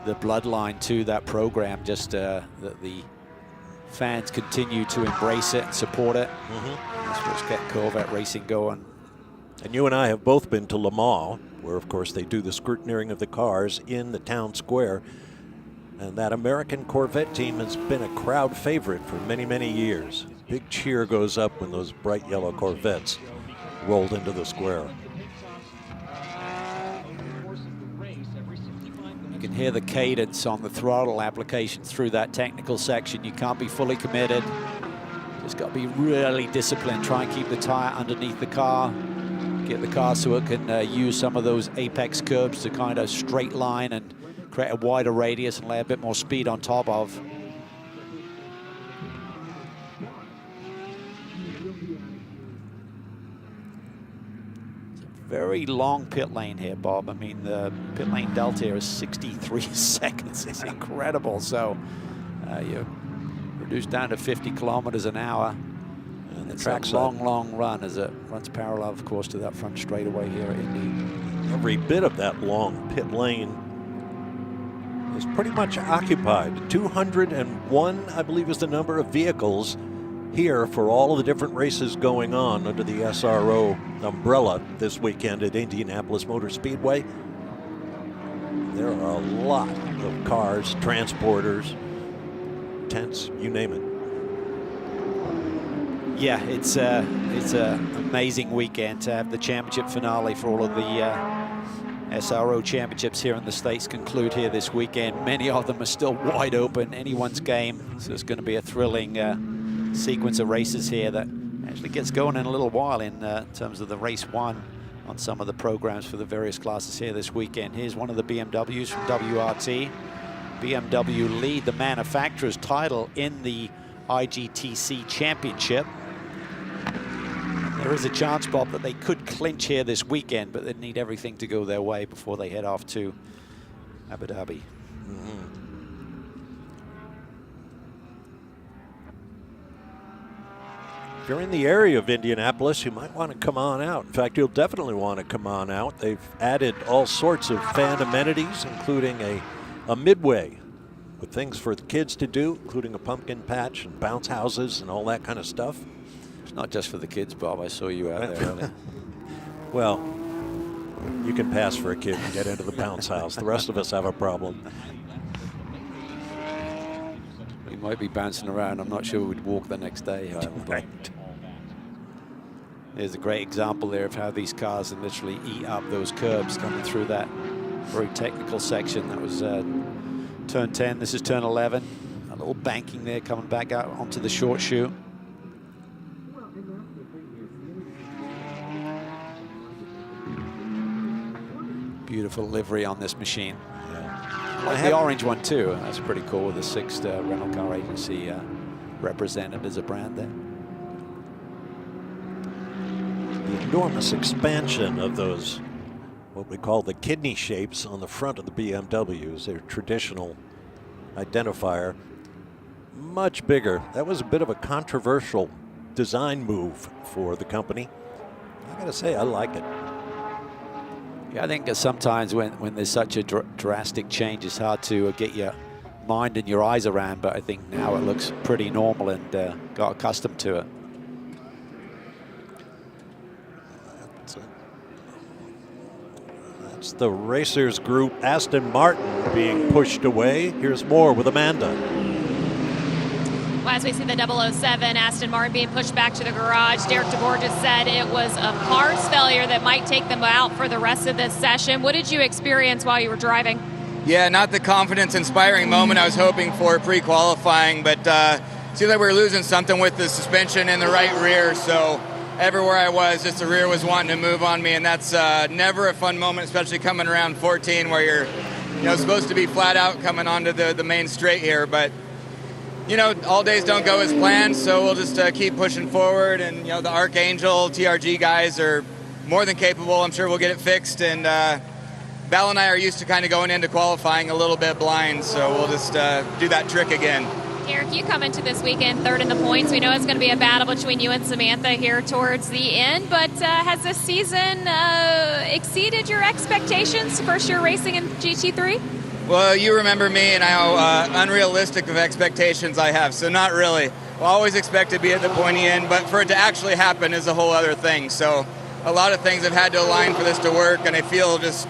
bloodline to that program, just that the fans continue to embrace it and support it. That's what's kept Corvette racing going. And you and I have both been to Le Mans, where of course they do the scrutineering of the cars in the town square. And that American Corvette team has been a crowd favorite for many, many years. Big cheer goes up when those bright yellow Corvettes rolled into the square. You can hear the cadence on the throttle application through that technical section. You can't be fully committed. Just got to be really disciplined. Try and keep the tire underneath the car. Get the car so it can use some of those apex curbs to kind of straight line and create a wider radius and lay a bit more speed on top of. Very long pit lane here, Bob. I mean, the pit lane delta here is 63 seconds. It's incredible. So you reduce down to 50 kilometers an hour. And it's a long run as it runs parallel, of course, to that front straightaway here at Indy. Every bit of that long pit lane is pretty much occupied. 201, I believe, is the number of vehicles here for all of the different races going on under the SRO umbrella this weekend at Indianapolis Motor Speedway. There are a lot of cars, transporters, tents, you name it. Yeah, it's an amazing weekend to have the championship finale for all of the SRO championships here in the States conclude here this weekend. Many of them are still wide open, anyone's game. So it's going to be a thrilling sequence of races here that actually gets going in a little while in terms of the race one on some of the programs for the various classes here this weekend. Here's one of the BMWs from WRT. BMW lead the manufacturer's title in the IGTC Championship. There is a chance, Bob, that they could clinch here this weekend, but they need everything to go their way before they head off to Abu Dhabi. If you're in the area of Indianapolis, you might want to come on out. In fact, you'll definitely want to come on out. They've added all sorts of fan amenities, including a midway with things for the kids to do, including a pumpkin patch and bounce houses and all that kind of stuff. It's not just for the kids, Bob. I saw you out there earlier. Well, you can pass for a kid and get into the bounce house. The rest of us have a problem. We might be bouncing around. I'm not sure we'd walk the next day, however. Right. There's a great example there of how these cars can literally eat up those curbs coming through that very technical section. That was turn 10. This is turn 11. A little banking there coming back out onto the short chute. Beautiful livery on this machine. Yeah. Like the orange one too. That's pretty cool with the 6th rental car agency represented as a brand there. The enormous expansion of those, what we call the kidney shapes on the front of the BMWs, their traditional identifier, much bigger. That was a bit of a controversial design move for the company. I gotta say, I like it. Yeah, I think that sometimes when there's such a drastic change, it's hard to get your mind and your eyes around, but I think now it looks pretty normal and got accustomed to it. That's the Racers Group Aston Martin being pushed away. Here's more with Amanda. Well, as we see the 007 Aston Martin being pushed back to the garage, Derek DeBoer just said it was a parts failure that might take them out for the rest of this session. What did you experience while you were driving? Yeah, not the confidence-inspiring moment I was hoping for pre-qualifying, but seemed like we were losing something with the suspension in the right rear, so everywhere I was, just the rear was wanting to move on me, and that's never a fun moment, especially coming around 14 where you're supposed to be flat out coming onto the main straight here, but all days don't go as planned, so we'll just keep pushing forward, and the Archangel TRG guys are more than capable. I'm sure we'll get it fixed, and Val and I are used to kind of going into qualifying a little bit blind, so we'll just do that trick again. Derek, you come into this weekend third in the points. We know it's going to be a battle between you and Samantha here towards the end, but has this season exceeded your expectations? First year racing in GT3? Well, you remember me and how unrealistic of expectations I have, so not really. We'll always expect to be at the pointy end, but for it to actually happen is a whole other thing. So a lot of things have had to align for this to work, and I feel just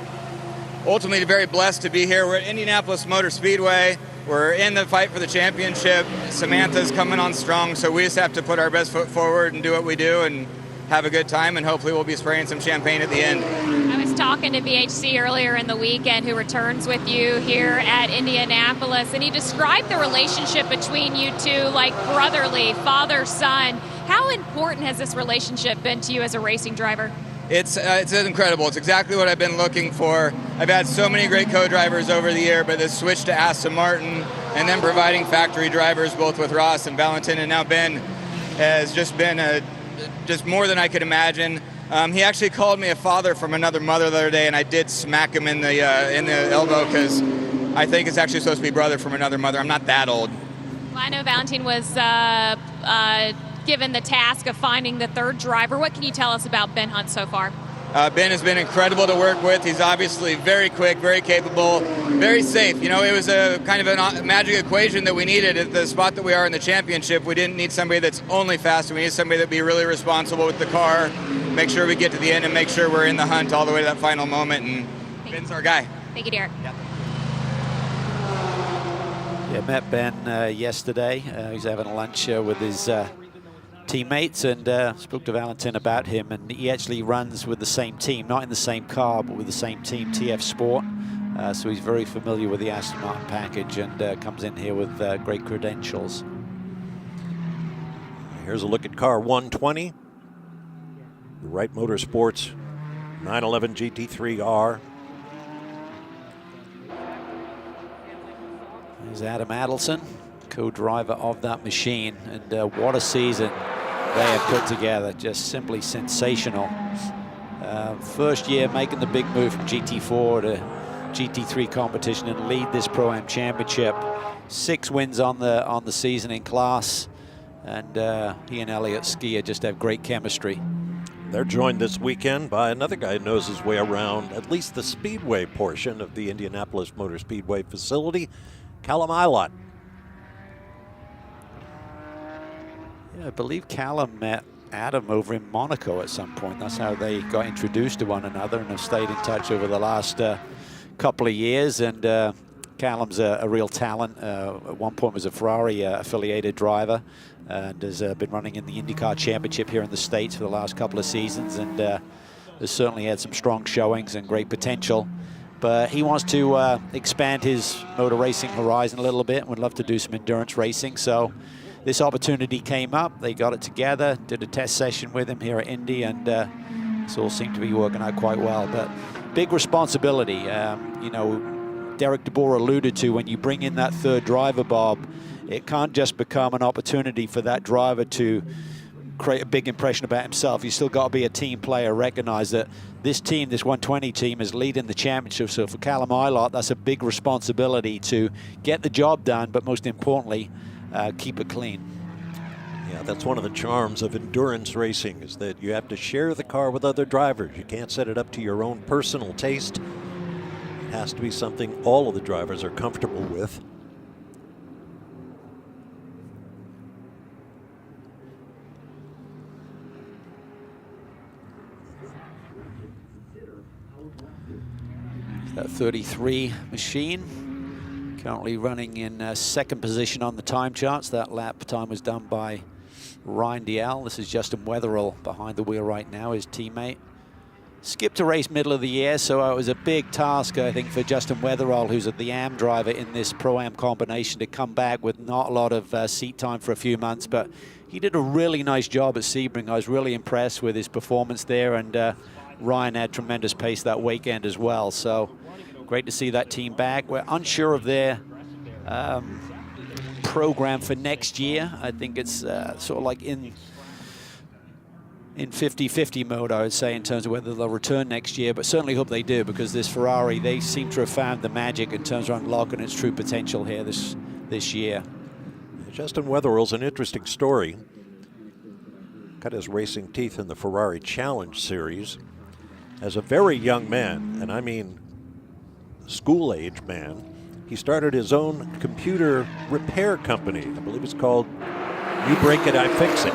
ultimately very blessed to be here. We're at Indianapolis Motor Speedway. We're in the fight for the championship. Samantha's coming on strong, so we just have to put our best foot forward and do what we do and have a good time, and hopefully we'll be spraying some champagne at the end. I was talking to BHC earlier in the weekend, who returns with you here at Indianapolis, and he described the relationship between you two like brotherly, father-son. How important has this relationship been to you as a racing driver? It's incredible. It's exactly what I've been looking for. I've had so many great co-drivers over the year, but this switch to Aston Martin and then providing factory drivers both with Ross and Valentin and now Ben has just been just more than I could imagine. He actually called me a father from another mother the other day, and I did smack him in the elbow because I think it's actually supposed to be brother from another mother. I'm not that old. Well, I know Valentin was given the task of finding the third driver. What can you tell us about Ben Hunt so far? Ben has been incredible to work with. He's obviously very quick, very capable, very safe. It was a kind of a magic equation that we needed at the spot that we are in the championship. We didn't need somebody that's only fast. We need somebody that be really responsible with the car, make sure we get to the end, and make sure we're in the hunt all the way to that final moment. And Ben's our guy. Thank you, Derek. Yep. Yeah, met Ben yesterday. He's having lunch with his teammates, and spoke to Valentin about him, and he actually runs with the same team, not in the same car, but with the same team, TF Sport. So he's very familiar with the Aston Martin package, and comes in here with great credentials. Here's a look at car 120. The Wright Motorsports 911 GT3R. There's Adam Adelson, co-driver of that machine, and what a season they have put together. Just simply sensational. First year making the big move from GT4 to GT3 competition and lead this Pro-Am Championship. 6 wins on the season in class. And he and Elliott Skier just have great chemistry. They're joined this weekend by another guy who knows his way around at least the speedway portion of the Indianapolis Motor Speedway facility, Callum Ilott. Yeah, I believe Callum met Adam over in Monaco at some point. That's how they got introduced to one another and have stayed in touch over the last couple of years. And Callum's a real talent. At one point was a Ferrari affiliated driver and has been running in the IndyCar Championship here in the States for the last couple of seasons, and has certainly had some strong showings and great potential. But he wants to expand his motor racing horizon a little bit and would love to do some endurance racing. So this opportunity came up. They got it together, did a test session with him here at Indy, and this all seemed to be working out quite well. But big responsibility. You know, Derek DeBoer alluded to, when you bring in that third driver, Bob, it can't just become an opportunity for that driver to create a big impression about himself. You still got to be a team player, recognize that this team, this 120 team, is leading the championship. So for Callum Ilott, that's a big responsibility to get the job done, but most importantly, keep it clean. Yeah, that's one of the charms of endurance racing, is that you have to share the car with other drivers. You can't set it up to your own personal taste. It has to be something all of the drivers are comfortable with. That 33 machine currently running in second position on the time charts. That lap time was done by Ryan Dial. This is Justin Wetherill behind the wheel right now, his teammate. Skipped a race middle of the year, so it was a big task, I think, for Justin Wetherill, who's the AM driver in this Pro-Am combination, to come back with not a lot of seat time for a few months. But he did a really nice job at Sebring. I was really impressed with his performance there, and Ryan had tremendous pace that weekend as well. So great to see that team back. We're unsure of their program for next year. I think it's sort of like in 50-50 mode, I would say, in terms of whether they'll return next year, but certainly hope they do, because this Ferrari, they seem to have found the magic in terms of unlocking its true potential here this year. Justin Wetherill's an interesting story. Got his racing teeth in the Ferrari Challenge Series as a very young man, and I mean school-age man. He started his own computer repair company. I believe it's called You Break It, I Fix It.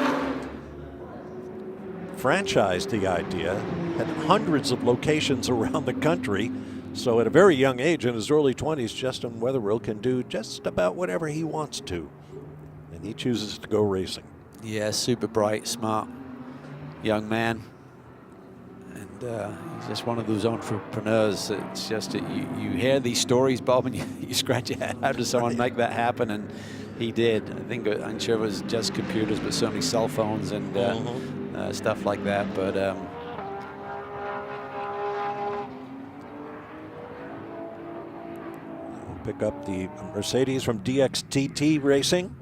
Franchised the idea, had hundreds of locations around the country. So at a very young age, in his early 20s, Justin Wetherill can do just about whatever he wants to. And he chooses to go racing. Yeah, super bright, smart young man. And he's just one of those entrepreneurs. It's just, you hear these stories, Bob, and you scratch your head. How does someone make that happen? And he did. I'm sure it was just computers, but certainly cell phones and stuff like that. But we'll pick up the Mercedes from DXTT Racing.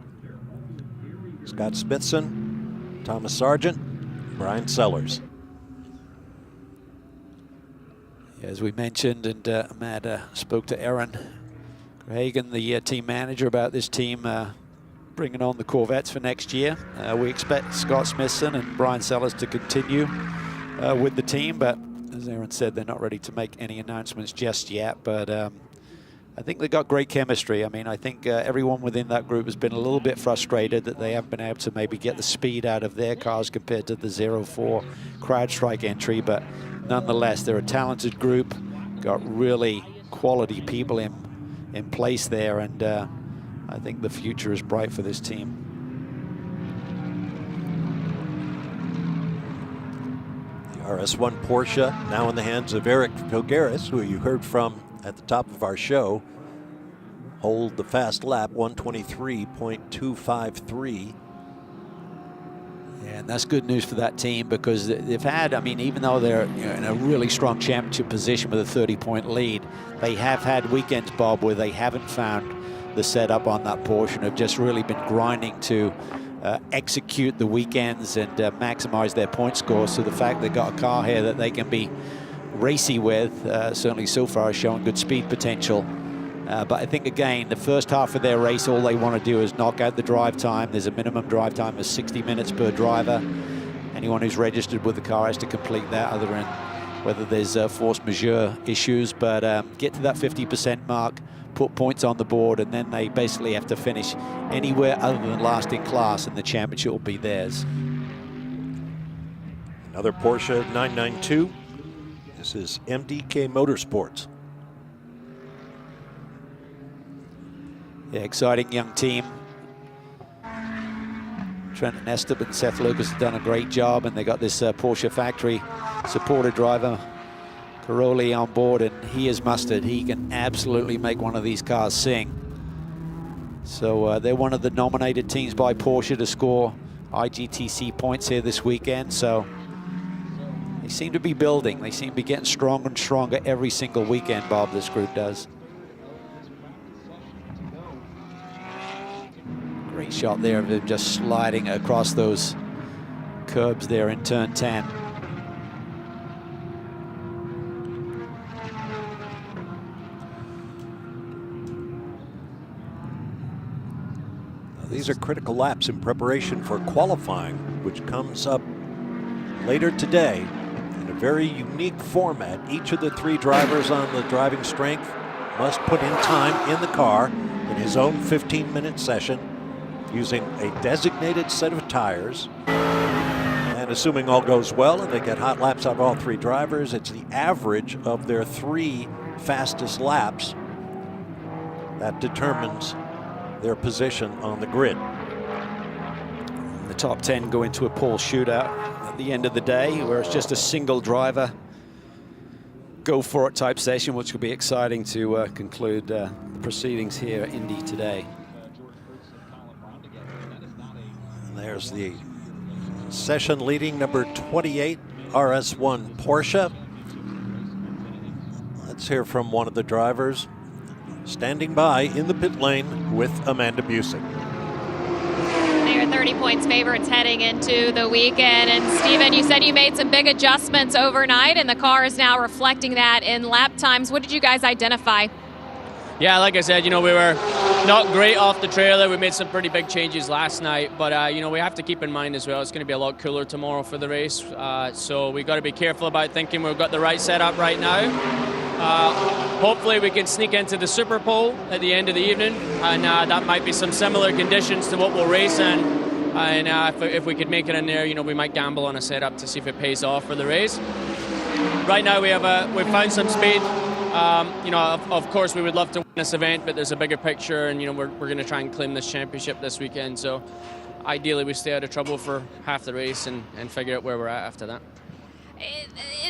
Scott Smithson, Thomas Sargent, Brian Sellers. As we mentioned, and Matt spoke to Aaron Hagen, the team manager, about this team bringing on the Corvettes for next year. We expect Scott Smithson and Brian Sellers to continue with the team, but as Aaron said, they're not ready to make any announcements just yet. But I think they've got great chemistry. I mean, I think everyone within that group has been a little bit frustrated that they haven't been able to maybe get the speed out of their cars compared to the 04 CrowdStrike entry, but nonetheless, they're a talented group, got really quality people in place there, and I think the future is bright for this team. The RS1 Porsche now in the hands of Eric Filgaris, who you heard from at the top of our show, hold the fast lap, 123.253. And that's good news for that team, because they've had, I mean, even though they're in a really strong championship position with a 30-point lead, they have had weekends, Bob, where they haven't found the setup on that portion, have just really been grinding to execute the weekends and maximize their point score. So the fact they've got a car here that they can be racy with, certainly so far, is showing good speed potential. But I think, again, the first half of their race, all they want to do is knock out the drive time. There's a minimum drive time of 60 minutes per driver. Anyone who's registered with the car has to complete that, other than whether there's force majeure issues. But get to that 50% mark, put points on the board, and then they basically have to finish anywhere other than last in class, and the championship will be theirs. Another Porsche 992. This is MDK Motorsports. Yeah, exciting young team. Trent Nestor and Seth Lucas have done a great job, and they got this Porsche factory supported driver, Caroli, on board, and he is mustard. He can absolutely make one of these cars sing. So they're one of the nominated teams by Porsche to score IGTC points here this weekend. So they seem to be building. They seem to be getting stronger and stronger every single weekend, Bob, this group does. Great shot there of him just sliding across those curbs there in turn 10. These are critical laps in preparation for qualifying, which comes up later today in a very unique format. Each of the 3 drivers on the driving strength must put in time in the car in his own 15-minute session using a designated set of tires. And assuming all goes well and they get hot laps out of all 3 drivers, it's the average of their 3 fastest laps that determines their position on the grid. The top 10 go into a pole shootout at the end of the day, where it's just a single driver go for it type session, which will be exciting to conclude the proceedings here at Indy today. And there's the session leading number 28 RS1 Porsche. Let's hear from one of the drivers standing by in the pit lane with Amanda Busick. They are 30 points favorites heading into the weekend. And Steven, you said you made some big adjustments overnight, and the car is now reflecting that in lap times. What did you guys identify? Yeah, like I said, we were not great off the trailer. We made some pretty big changes last night, but we have to keep in mind as well, it's going to be a lot cooler tomorrow for the race. So we got to be careful about thinking we've got the right setup right now. Hopefully we can sneak into the Super Pole at the end of the evening, and that might be some similar conditions to what we'll race in. And if we could make it in there, we might gamble on a setup to see if it pays off for the race. Right now we've found some speed. Of course we would love to win this event, but there's a bigger picture, and we're going to try and claim this championship this weekend. So ideally we stay out of trouble for half the race and figure out where we're at after that.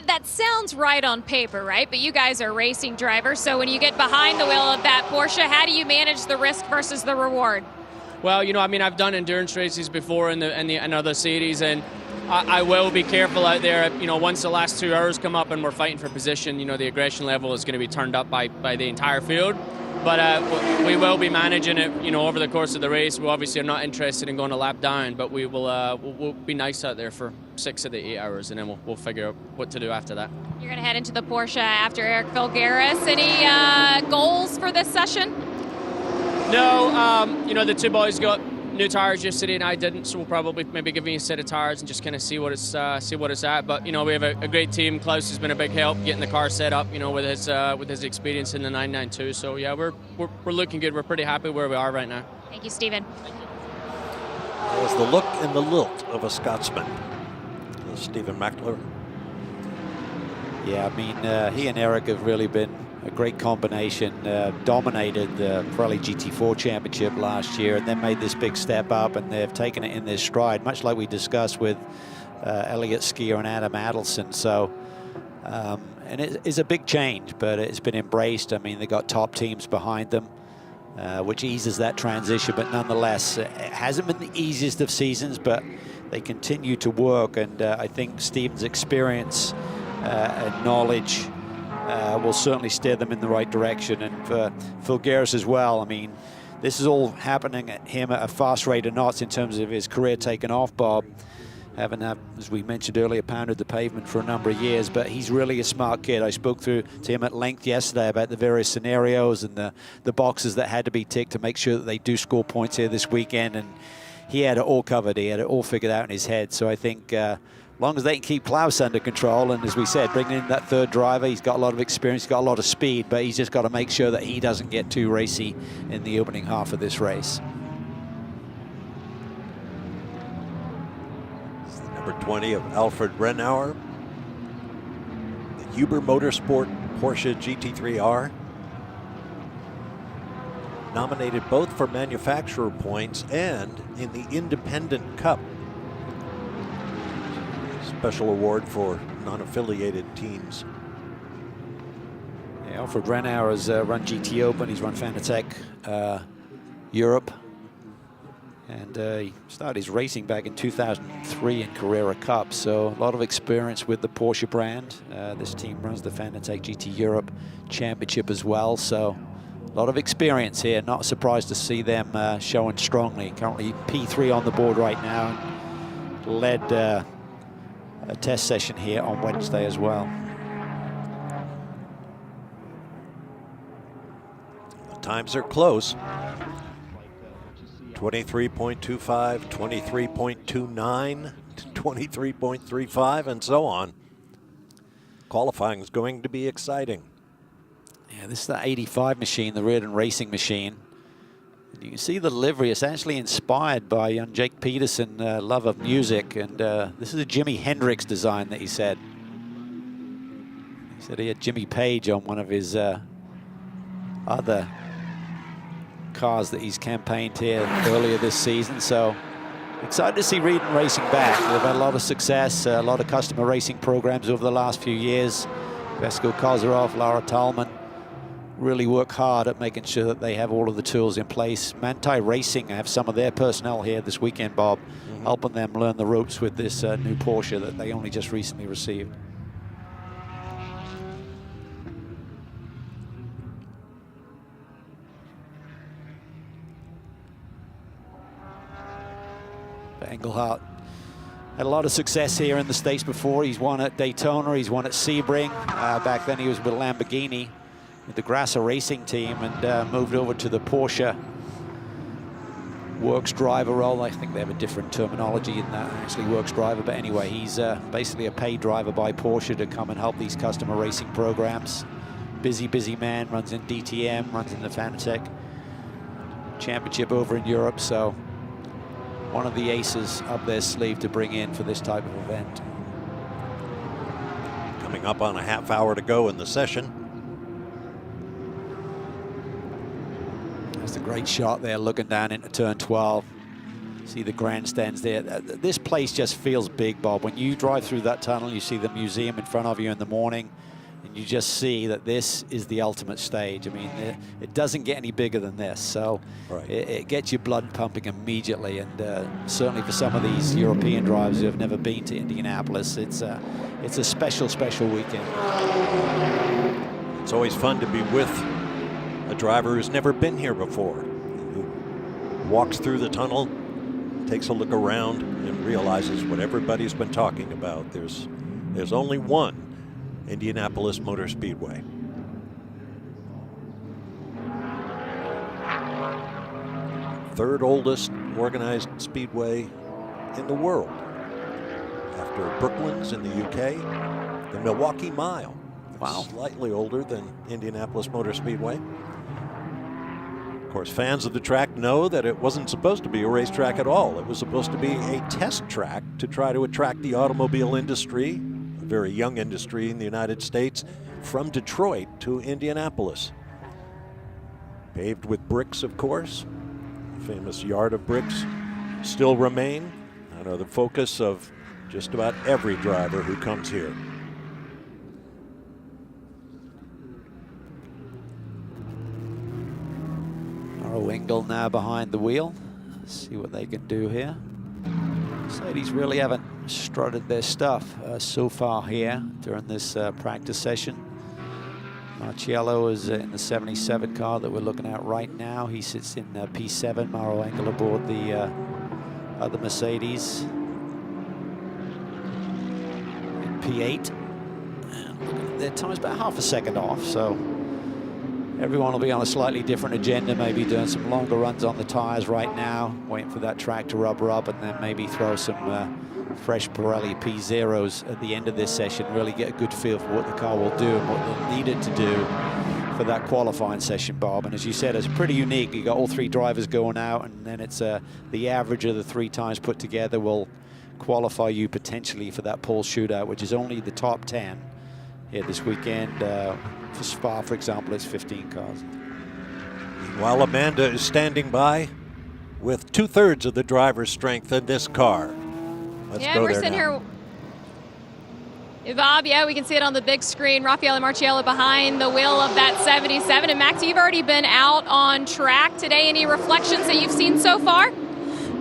That sounds right on paper, right? But you guys are racing drivers, so when you get behind the wheel of that Porsche, how do you manage the risk versus the reward? Well, I've done endurance races before in other series, and I will be careful out there. Once the last 2 hours come up and we're fighting for position, the aggression level is going to be turned up by the entire field. But we will be managing it, over the course of the race. We obviously are not interested in going a lap down, but we will we'll be nice out there for 6 of the 8 hours, and then we'll figure out what to do after that. You're going to head into the Porsche after Eric Filgaris. Any goals for this session? No, the 2 boys got new tires yesterday and I didn't, so we'll probably maybe give me a set of tires and just kind of see what it's at. But we have a great team. Klaus has been a big help getting the car set up, with his experience in the 992. So yeah, we're looking good. We're pretty happy where we are right now. Thank you, Steven. That was the look and the lilt of a Scotsman, Stephen McClure. Yeah, he and Eric have really been a great combination. Dominated the Pirelli GT4 Championship last year, and then made this big step up, and they've taken it in their stride, much like we discussed with Elliott Skier and Adam Adelson. So, and it is a big change, but it's been embraced. They got top teams behind them, which eases that transition, but nonetheless, it hasn't been the easiest of seasons, but they continue to work, and I think Steven's experience and knowledge will certainly steer them in the right direction. And for Filgaris as well, this is all happening at him at a fast rate of knots in terms of his career taking off, Bob. having, as we mentioned earlier, pounded the pavement for a number of years, but he's really a smart kid. I spoke to him at length yesterday about the various scenarios and the boxes that had to be ticked to make sure that they do score points here this weekend, and he had it all covered. He had it all figured out in his head. So I think as long as they can keep Klaus under control, and as we said, bringing in that third driver, he's got a lot of experience, he's got a lot of speed, but he's just got to make sure that he doesn't get too racy in the opening half of this race. Number 20 of Alfred Rennauer, the Huber Motorsport Porsche GT3R, nominated both for manufacturer points and in the Independent Cup, special award for non-affiliated teams. Yeah, Alfred Rennauer has run GT Open, he's run Fanatec Europe, and he started his racing back in 2003 in Carrera Cup, so a lot of experience with the Porsche brand. This team runs the Fanatec GT Europe Championship as well, so a lot of experience here. Not surprised to see them showing strongly. Currently P3 on the board right now, and led a test session here on Wednesday as well. The times are close. 23.25, 23.29, 23.35, and so on. Qualifying is going to be exciting. Yeah, this is the 85 machine, the Reardon Racing machine. And you can see the livery. It's actually inspired by young Jake Peterson, love of music, and this is a Jimi Hendrix design that he said. He said he had Jimmy Page on one of his other cars that he's campaigned here earlier this season, so excited to see Reardon Racing back. They've had a lot of success, a lot of customer racing programs over the last few years. Vesko Kozarov, Lara Talman really work hard at making sure that they have all of the tools in place. Manti Racing have some of their personnel here this weekend, Bob, helping them learn the ropes with this new Porsche that they only just recently received. Engelhardt had a lot of success here in the States before. He's won at Daytona, he's won at Sebring. Back then he was with Lamborghini, with the Grasser Racing team, and moved over to the Porsche works driver role. I think they have a different terminology in that, actually works driver, but anyway, he's basically a paid driver by Porsche to come and help these customer racing programs. Busy man, runs in DTM, runs in the Fanatec Championship over in Europe, so one of the aces up their sleeve to bring in for this type of event. Coming up on a half hour to go in the session. That's a great shot there, looking down into turn 12. See the grandstands there. This place just feels big, Bob. When you drive through that tunnel, you see the museum in front of you in the morning, and you just see that this is the ultimate stage. I mean, it doesn't get any bigger than this, so right. it gets your blood pumping immediately, and certainly for some of these European drivers who have never been to Indianapolis, it's a special weekend. It's always fun to be with a driver who's never been here before, who walks through the tunnel, takes a look around, and realizes what everybody's been talking about. There's only one Indianapolis Motor Speedway. Third oldest organized speedway in the world, after Brooklands in the UK, the Milwaukee Mile. Wow. Slightly older than Indianapolis Motor Speedway. Of course, fans of the track know that it wasn't supposed to be a racetrack at all. It was supposed to be a test track to try to attract the automobile industry, a very young industry in the United States, from Detroit to Indianapolis. Paved with bricks, of course. The famous yard of bricks still remain and are the focus of just about every driver who comes here. Engel now behind the wheel. Let's see what they can do here. Mercedes really haven't strutted their stuff so far here during this practice session. Marciello is in the 77 car that we're looking at right now. He sits in P7. Maro Engel aboard the other Mercedes. P8. And their time's about half a second off, so everyone will be on a slightly different agenda, maybe doing some longer runs on the tires right now, waiting for that track to rubber up, and then maybe throw some fresh Pirelli P0s at the end of this session, really get a good feel for what the car will do and what they'll need it to do for that qualifying session, Bob. And as you said, it's pretty unique. You got all three drivers going out, and then it's the average of the 3 times put together will qualify you potentially for that pole shootout, which is only the top 10 here this weekend. For Spa, for example, it's 15 cars. While Amanda is standing by with 2/3 of the driver's strength in this car. Let's yeah, go we're there sitting now. here. Bob, yeah, we can see it on the big screen. Raffaele Marciello behind the wheel of that 77. And Max, you've already been out on track today. Any reflections that you've seen so far?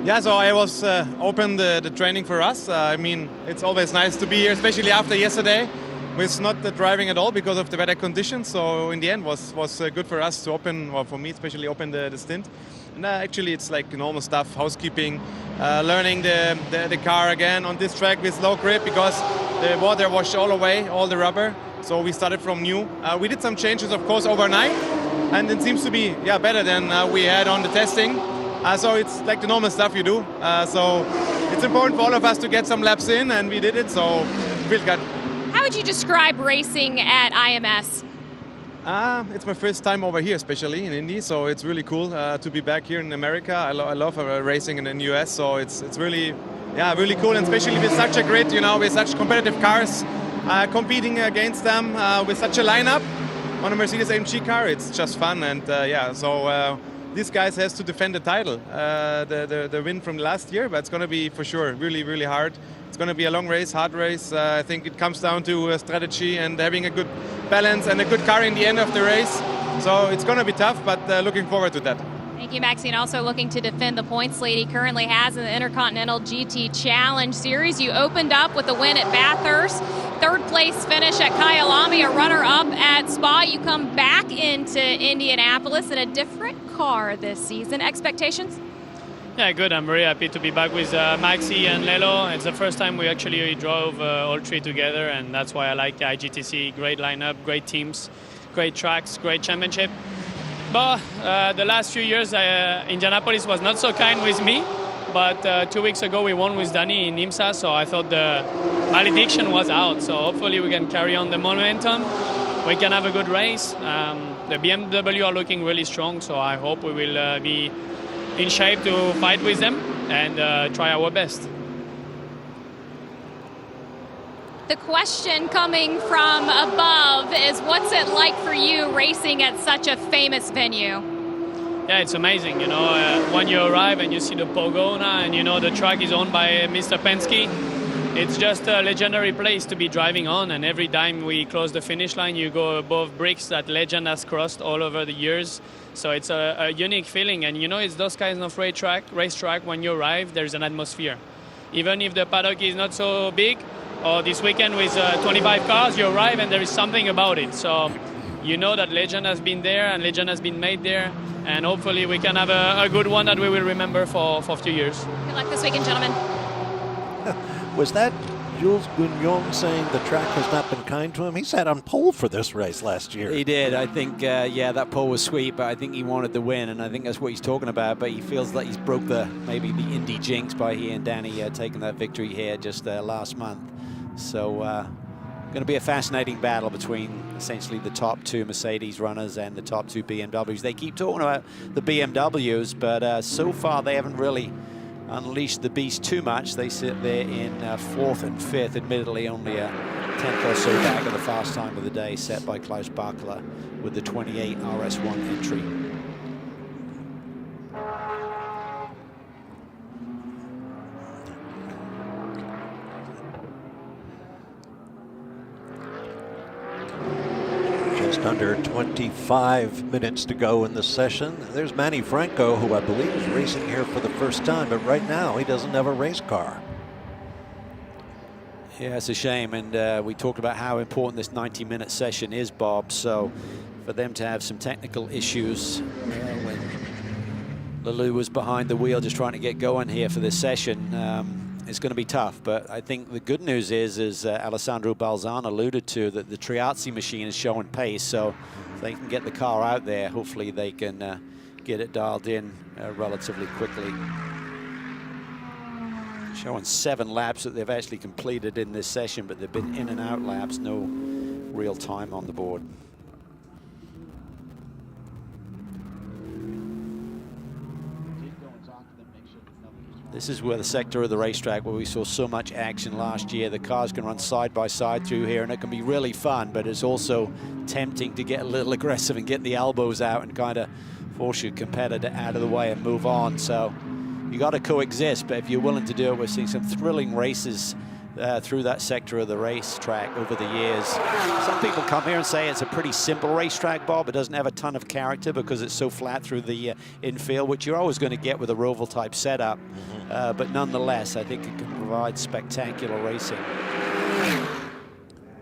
Yeah, so I was open the training for us. I mean, it's always nice to be here, especially after yesterday with not the driving at all because of the weather conditions. So in the end was good for us to open, or for me especially, open the stint. And actually it's like normal stuff, housekeeping, learning the car again on this track with low grip because the water washed all away, all the rubber. So we started from new. We did some changes, of course, overnight, and it seems to be better than we had on the testing. So it's like the normal stuff you do. So it's important for all of us to get some laps in, and we did it, so it feels good. How would you describe racing at IMS? It's my first time over here, especially in Indy, so it's really cool to be back here in America. I love racing in the US, so it's really, really cool, and especially with such a grid, with such competitive cars, competing against them with such a lineup on a Mercedes AMG car. It's just fun, and so these guys has to defend the title, the win from last year, but it's going to be for sure really, really hard. It's going to be a long race, hard race. I think it comes down to strategy and having a good balance and a good car in the end of the race. So it's going to be tough, but looking forward to that. Thank you, Maxine. Also looking to defend the points lead he currently has in the Intercontinental GT Challenge Series. You opened up with a win at Bathurst, 3rd place finish at Kyalami, a runner-up at Spa. You come back into Indianapolis in a different car this season. Expectations? Yeah, good. I'm very happy to be back with Maxi and Lelo. It's the first time we actually drove all 3 together, and that's why I like IGTC. Great lineup, great teams, great tracks, great championship. But the last few years, Indianapolis was not so kind with me. But 2 weeks ago, we won with Danny in IMSA, so I thought the malediction was out. So hopefully we can carry on the momentum. We can have a good race. The BMW are looking really strong, so I hope we will be in shape to fight with them and try our best. The question coming from above is, what's it like for you racing at such a famous venue? Yeah, it's amazing. When you arrive and you see the Pogona and the track is owned by Mr. Penske, it's just a legendary place to be driving on. And every time we close the finish line, you go above bricks that legend has crossed all over the years. So it's a unique feeling. And it's those kinds of racetrack, when you arrive, there's an atmosphere. Even if the paddock is not so big, or this weekend with 25 cars, you arrive and there is something about it. So that legend has been there and legend has been made there. And hopefully we can have a good one that we will remember for a few years. Good luck this weekend, gentlemen. Was that Jules Gounon saying the track has not been kind to him? He sat on pole for this race last year. He did. I think, that pole was sweet, but I think he wanted the win, and I think that's what he's talking about. But he feels like he's broke maybe the Indy jinx by he and Danny taking that victory here just last month. So going to be a fascinating battle between essentially the top 2 Mercedes runners and the top 2 BMWs. They keep talking about the BMWs, but so far they haven't really unleashed the beast too much. They sit there in 4th and 5th, admittedly only a 10th or so back of the fast time of the day set by Klaus Bachler with the 28 RS1 entry. Just under 25 minutes to go in the session. There's Manny Franco, who I believe is racing here for the first time, but right now he doesn't have a race car. Yeah, it's a shame, and we talked about how important this 90-minute session is, Bob, so for them to have some technical issues when Lelou was behind the wheel just trying to get going here for this session, it's going to be tough, but I think the good news is, as Alessandro Balzan alluded to, that the Triazzi machine is showing pace, so if they can get the car out there, hopefully they can get it dialed in relatively quickly. Showing 7 laps that they've actually completed in this session, but they've been in and out laps, no real time on the board. This is where the sector of the racetrack where we saw so much action last year. The cars can run side by side through here, and it can be really fun, but it's also tempting to get a little aggressive and get the elbows out and kind of force your competitor out of the way and move on. So you got to coexist, but if you're willing to do it, we're seeing some thrilling races through that sector of the racetrack over the years. Some people come here and say it's a pretty simple racetrack, Bob. It doesn't have a ton of character because it's so flat through the infield, which you're always going to get with a Roval type setup. But nonetheless, I think it can provide spectacular racing.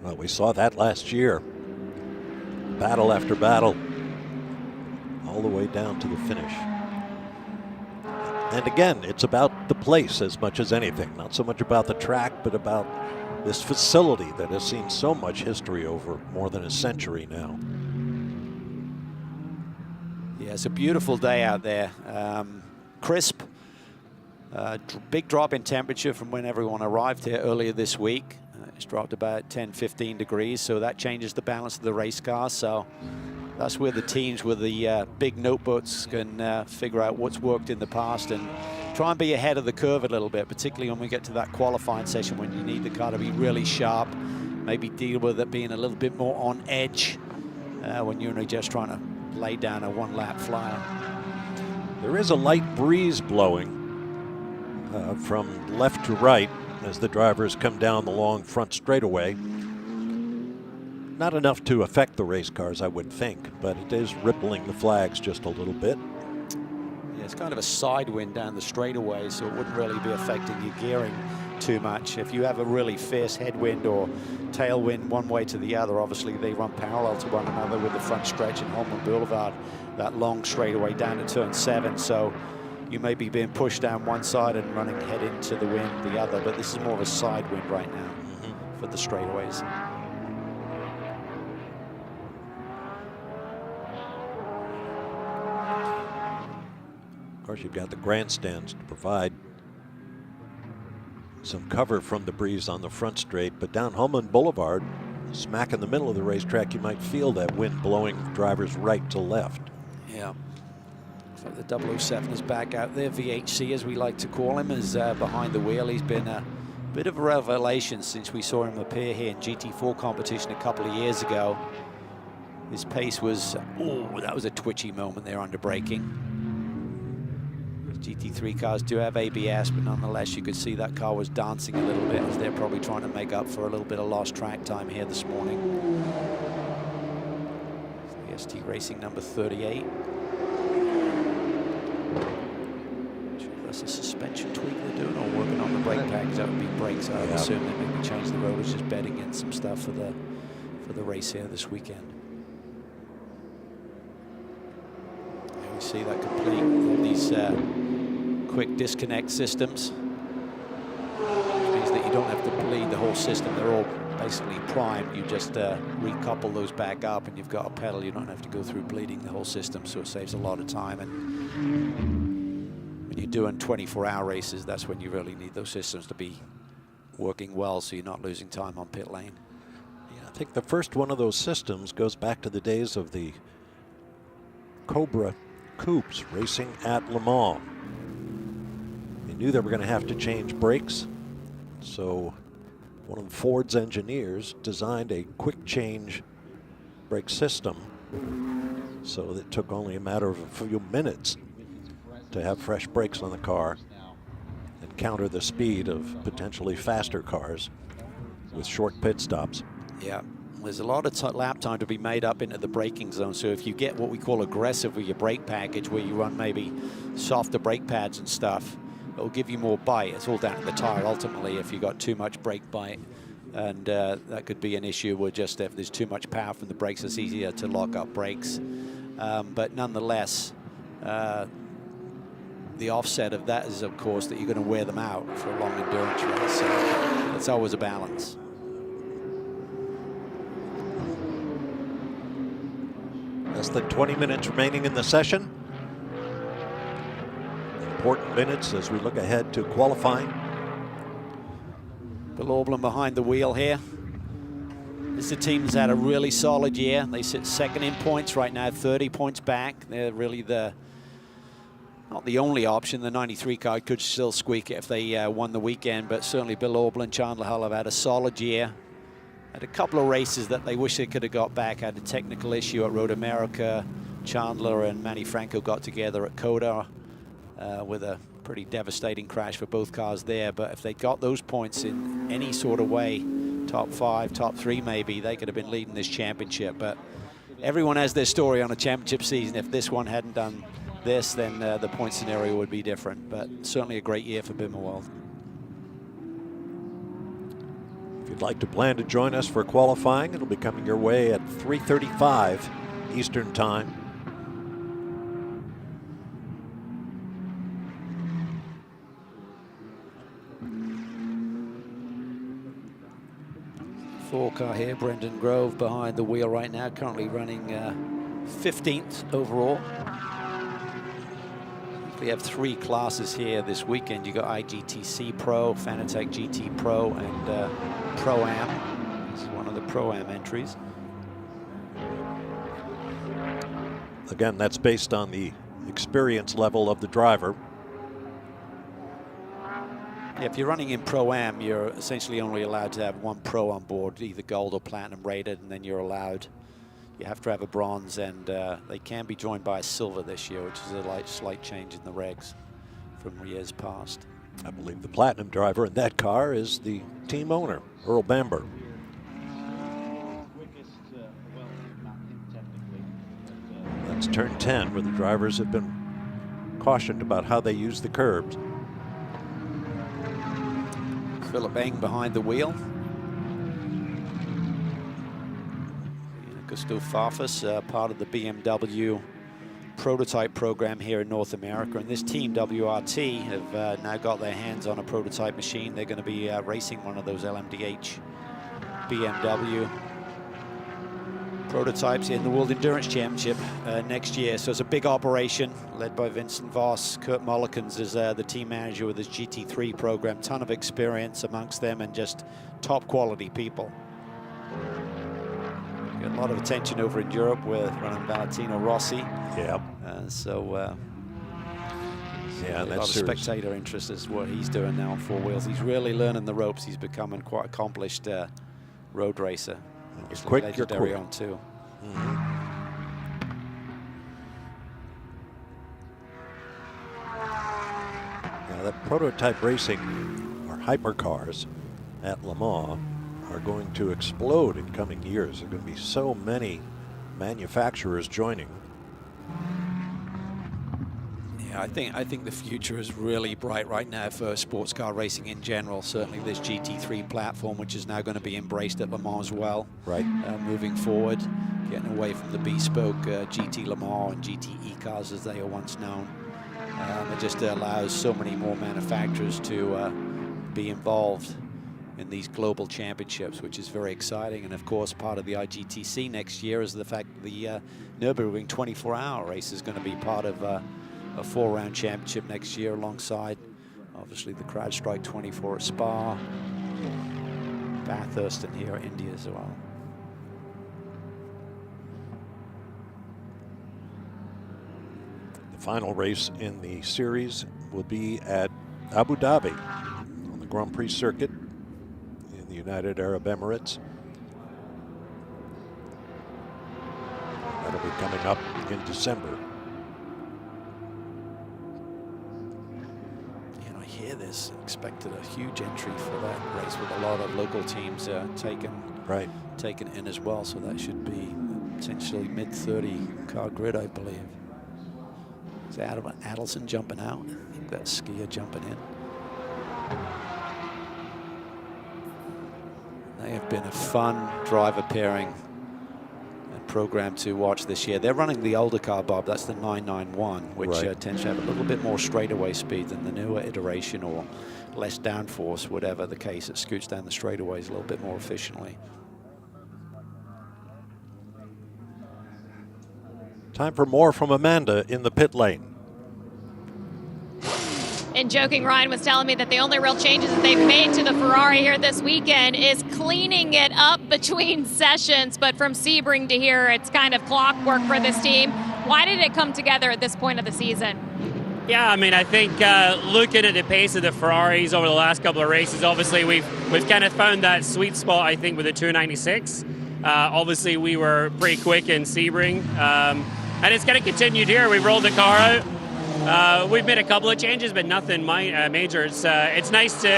Well, we saw that last year. Battle after battle, all the way down to the finish. And again, it's about the place as much as anything. Not so much about the track, but about this facility that has seen so much history over more than a century now. Yeah, it's a beautiful day out there. Crisp. Big drop in temperature from when everyone arrived here earlier this week. It's dropped about 10-15 degrees, so that changes the balance of the race car. So that's where the teams with the big notebooks can figure out what's worked in the past and try and be ahead of the curve a little bit, particularly when we get to that qualifying session when you need the car to be really sharp, maybe deal with it being a little bit more on edge when you're only just trying to lay down a one-lap flyer. There is a light breeze blowing from left to right as the drivers come down the long front straightaway. Not enough to affect the race cars, I would think, but it is rippling the flags just a little bit. Yeah, it's kind of a side wind down the straightaway, so it wouldn't really be affecting your gearing too much. If you have a really fierce headwind or tailwind one way to the other, obviously they run parallel to one another with the front stretch in Holman Boulevard, that long straightaway down to turn 7. So you may be being pushed down one side and running head into the wind the other, but this is more of a side wind right now for the straightaways. Of course, you've got the grandstands to provide some cover from the breeze on the front straight, but down Holman Boulevard, smack in the middle of the racetrack, you might feel that wind blowing drivers right to left. Yeah. So the 007 is back out there. VHC, as we like to call him, is behind the wheel. He's been a bit of a revelation since we saw him appear here in GT4 competition a couple of years ago. His pace was, oh, that was a twitchy moment there under braking. GT3 cars do have ABS, but nonetheless, you could see that car was dancing a little bit as they're probably trying to make up for a little bit of lost track time here this morning. It's the ST Racing number 38. That's a suspension tweak they're doing, or working on the brake package. That would be brakes. I would assume they maybe change the rotors, just bedding in some stuff for the race here this weekend. We see that complete these quick disconnect systems, which means that you don't have to bleed the whole system. They're all basically primed. You just recouple those back up and you've got a pedal. You don't have to go through bleeding the whole system, so it saves a lot of time. And when you're doing 24-hour races, that's when you really need those systems to be working well, so you're not losing time on pit lane. Yeah, I think the first one of those systems goes back to the days of the Cobra Coupes racing at Le Mans. They knew they were going to have to change brakes, so one of Ford's engineers designed a quick change brake system, so it took only a matter of a few minutes to have fresh brakes on the car and counter the speed of potentially faster cars with short pit stops. Yeah. There's a lot of lap time to be made up into the braking zone. So if you get what we call aggressive with your brake package, where you run maybe softer brake pads and stuff, it'll give you more bite. It's all down to the tire ultimately if you got too much brake bite. And that could be an issue where just if there's too much power from the brakes, it's easier to lock up brakes. But nonetheless, the offset of that is, of course, that you're going to wear them out for a long endurance race. So it's always a balance. Less than 20 minutes remaining in the session. Important minutes as we look ahead to qualifying. Bill Aublin behind the wheel here. This is a team that's had a really solid year. They sit second in points right now, 30 points back. They're really not the only option. The 93 car could still squeak it if they won the weekend, but certainly Bill Aublin, Chandler Hull have had a solid year. Had a couple of races that they wish they could have got back. Had a technical issue at Road America. Chandler and Manny Franco got together at Coda with a pretty devastating crash for both cars there. But if they got those points in any sort of way, top 5, top 3 maybe, they could have been leading this championship. But everyone has their story on a championship season. If this one hadn't done this, then the point scenario would be different. But certainly a great year for Bimmerwald. If you'd like to plan to join us for qualifying, it'll be coming your way at 3:35 Eastern Time. Four car here, Brendan Grove behind the wheel right now, currently running 15th overall. We have 3 classes here this weekend. You got IGTC Pro, Fanatec GT Pro, and Pro-Am. This is one of the Pro-Am entries. Again, that's based on the experience level of the driver. Yeah, if you're running in Pro-Am, you're essentially only allowed to have 1 Pro on board, either gold or platinum rated, and then you have to have a bronze, and they can be joined by a silver this year, which is a slight change in the regs from years past. I believe the platinum driver in that car is the team owner, Earl Bamber. That's turn 10, where the drivers have been cautioned about how they use the curbs. Philip Eng behind the wheel. Augusto Farfus, part of the BMW prototype program here in North America. And this team, WRT, have now got their hands on a prototype machine. They're going to be racing one of those LMDH BMW prototypes in the World Endurance Championship next year. So it's a big operation led by Vincent Voss. Kurt Mollikens is the team manager with his GT3 program. Ton of experience amongst them and just top quality people. Got a lot of attention over in Europe with running Valentino Rossi. Yeah. Yeah, a lot of spectator interest is what he's doing now on 4 wheels. He's really learning the ropes. He's becoming quite accomplished road racer. You're quick, you're quick. On too. Now that prototype racing, or hypercars at Le Mans, are going to explode in coming years. There are going to be so many manufacturers joining. Yeah, I think the future is really bright right now for sports car racing in general. Certainly this GT3 platform, which is now going to be embraced at Le Mans as well. Right. Moving forward, getting away from the bespoke GT Le Mans and GTE cars as they are once known. It just allows so many more manufacturers to be involved in these global championships, which is very exciting. And of course, part of the IGTC next year is the fact that the Nürburgring 24-hour race is going to be part of a 4-round championship next year, alongside obviously the CrowdStrike 24 at Spa, Bathurst, and here at India as well. The final race in the series will be at Abu Dhabi on the Grand Prix circuit in the United Arab Emirates. That'll be coming up in December. There's expected a huge entry for that race, with a lot of local teams taken in as well. So that should be potentially mid-30 car grid, I believe. Is Adelson jumping out? I think that's Skier jumping in. They have been a fun driver pairing and program to watch this year. They're running the older car, Bob. That's the 991, which Right. tends to have a little bit more straightaway speed than the newer iteration, or less downforce, whatever the case. It scoots down the straightaways a little bit more efficiently. Time for more from Amanda in the pit lane. And joking, Ryan was telling me that the only real changes that they've made to the Ferrari here this weekend is cleaning it up between sessions. But from Sebring to here, it's kind of clockwork for this team. Why did it come together at this point of the season? Yeah, I mean, I think looking at the pace of the Ferraris over the last couple of races, obviously we've kind of found that sweet spot, I think, with the 296. Obviously, we were pretty quick in Sebring, and it's kind of continued here. We've rolled the car out. We've made a couple of changes, but nothing major. It's nice to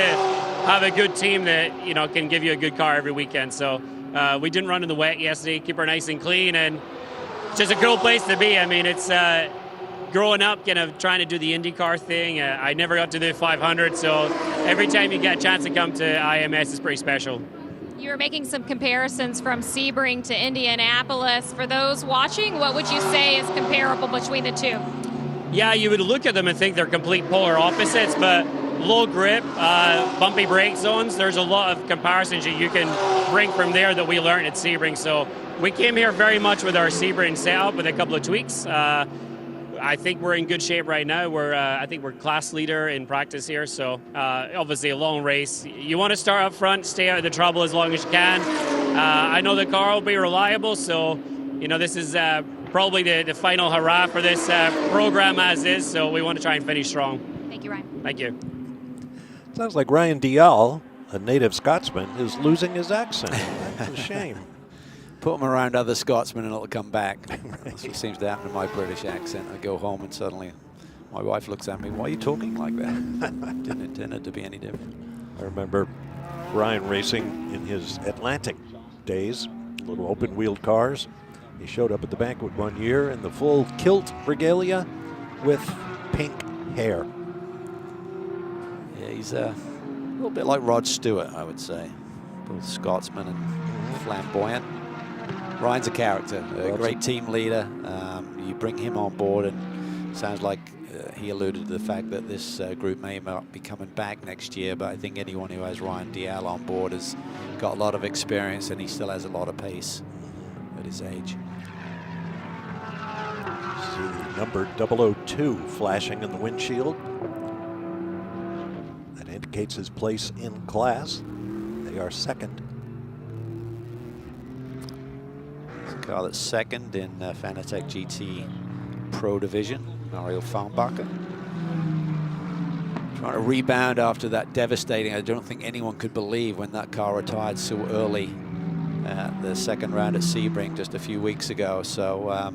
have a good team that can give you a good car every weekend. So we didn't run in the wet yesterday. Keep her nice and clean, and it's just a cool place to be. I mean, it's growing up, kind of trying to do the IndyCar thing. I never got to do 500, so every time you get a chance to come to IMS, it's pretty special. You were making some comparisons from Sebring to Indianapolis. For those watching, what would you say is comparable between the two? Yeah, you would look at them and think they're complete polar opposites, but low grip, bumpy brake zones, there's a lot of comparisons that you can bring from there that we learned at Sebring. So we came here very much with our Sebring setup with a couple of tweaks. I think we're in good shape right now. I think we're class leader in practice here. So obviously a long race. You want to start up front, stay out of the trouble as long as you can. I know the car will be reliable, so this is probably the final hurrah for this program as is. So we want to try and finish strong. Thank you, Ryan. Thank you. Sounds like Ryan Dial, a native Scotsman, is losing his accent. That's a shame. Put them around other Scotsmen and it'll come back. That's what seems to happen to my British accent. I go home and suddenly my wife looks at me, why are you talking like that? Didn't intend it to be any different. I remember Ryan racing in his Atlantic days, little open-wheeled cars. He showed up at the banquet one year in the full kilt regalia with pink hair. Yeah, he's a little bit like Rod Stewart, I would say. Both Scotsman and flamboyant. Ryan's a character, a great team leader. You bring him on board, and sounds like he alluded to the fact that this group may not be coming back next year, but I think anyone who has Ryan Dial on board has got a lot of experience, and he still has a lot of pace at his age. See number 002 flashing in the windshield. That indicates his place in class. They are second. Car that's second in Fanatec GT Pro Division, Mario Farnbacher. Trying to rebound after that devastating, I don't think anyone could believe when that car retired so early at the second round at Sebring just a few weeks ago. So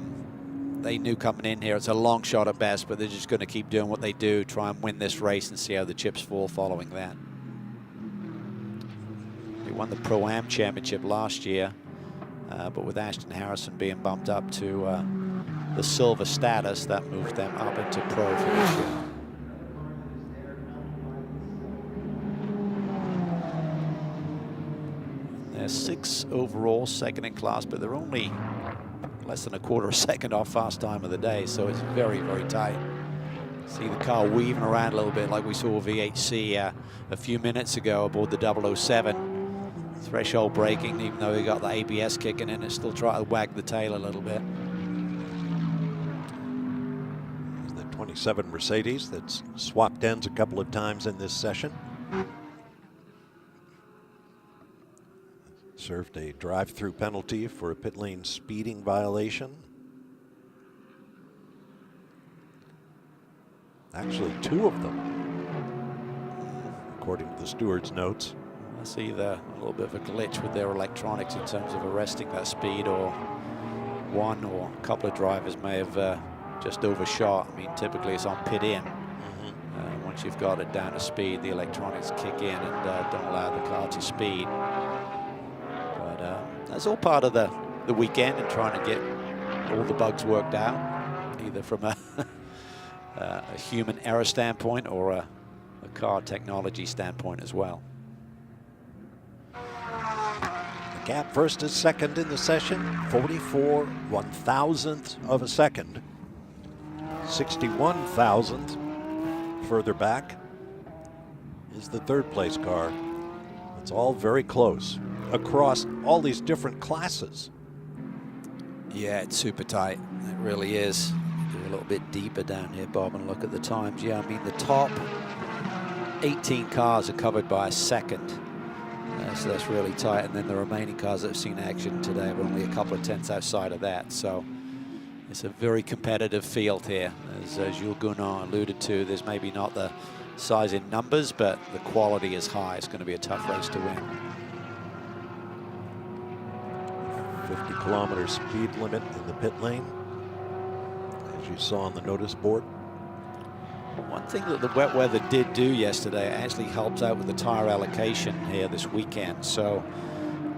they knew coming in here, it's a long shot at best, but they're just going to keep doing what they do, try and win this race and see how the chips fall following that. They won the Pro-Am Championship last year. But with Ashton Harrison being bumped up to the silver status, that moved them up into pro for this year. They're 6th overall, second in class, but they're only less than a quarter of a second off fast time of the day, so it's very, very tight. See the car weaving around a little bit like we saw VHC a few minutes ago aboard the 007. Threshold braking, even though we got the ABS kicking in, it's still trying to wag the tail a little bit. The 27 Mercedes that's swapped ends a couple of times in this session. Served a drive-through penalty for a pit lane speeding violation. Actually, 2 of them, according to the steward's notes. I see a little bit of a glitch with their electronics in terms of arresting that speed, or one or a couple of drivers may have just overshot. I mean, typically it's on pit in. Once you've got it down to speed, the electronics kick in and don't allow the car to speed. But that's all part of the weekend and trying to get all the bugs worked out, either from a human error standpoint or a car technology standpoint as well. Gap first is second in the session, 44 1,000th of a second. 61,000th further back is the third place car. It's all very close across all these different classes. Yeah, it's super tight. It really is. Go a little bit deeper down here, Bob, and look at the times. Yeah, I mean, the top 18 cars are covered by a second. So that's really tight. And then the remaining cars that have seen action today are only a couple of tenths outside of that. So it's a very competitive field here. As Jules Gunnar alluded to, there's maybe not the size in numbers, but the quality is high. It's going to be a tough race to win. 50-kilometer speed limit in the pit lane, as you saw on the notice board. One thing that the wet weather did do yesterday, it actually helped out with the tire allocation here this weekend. So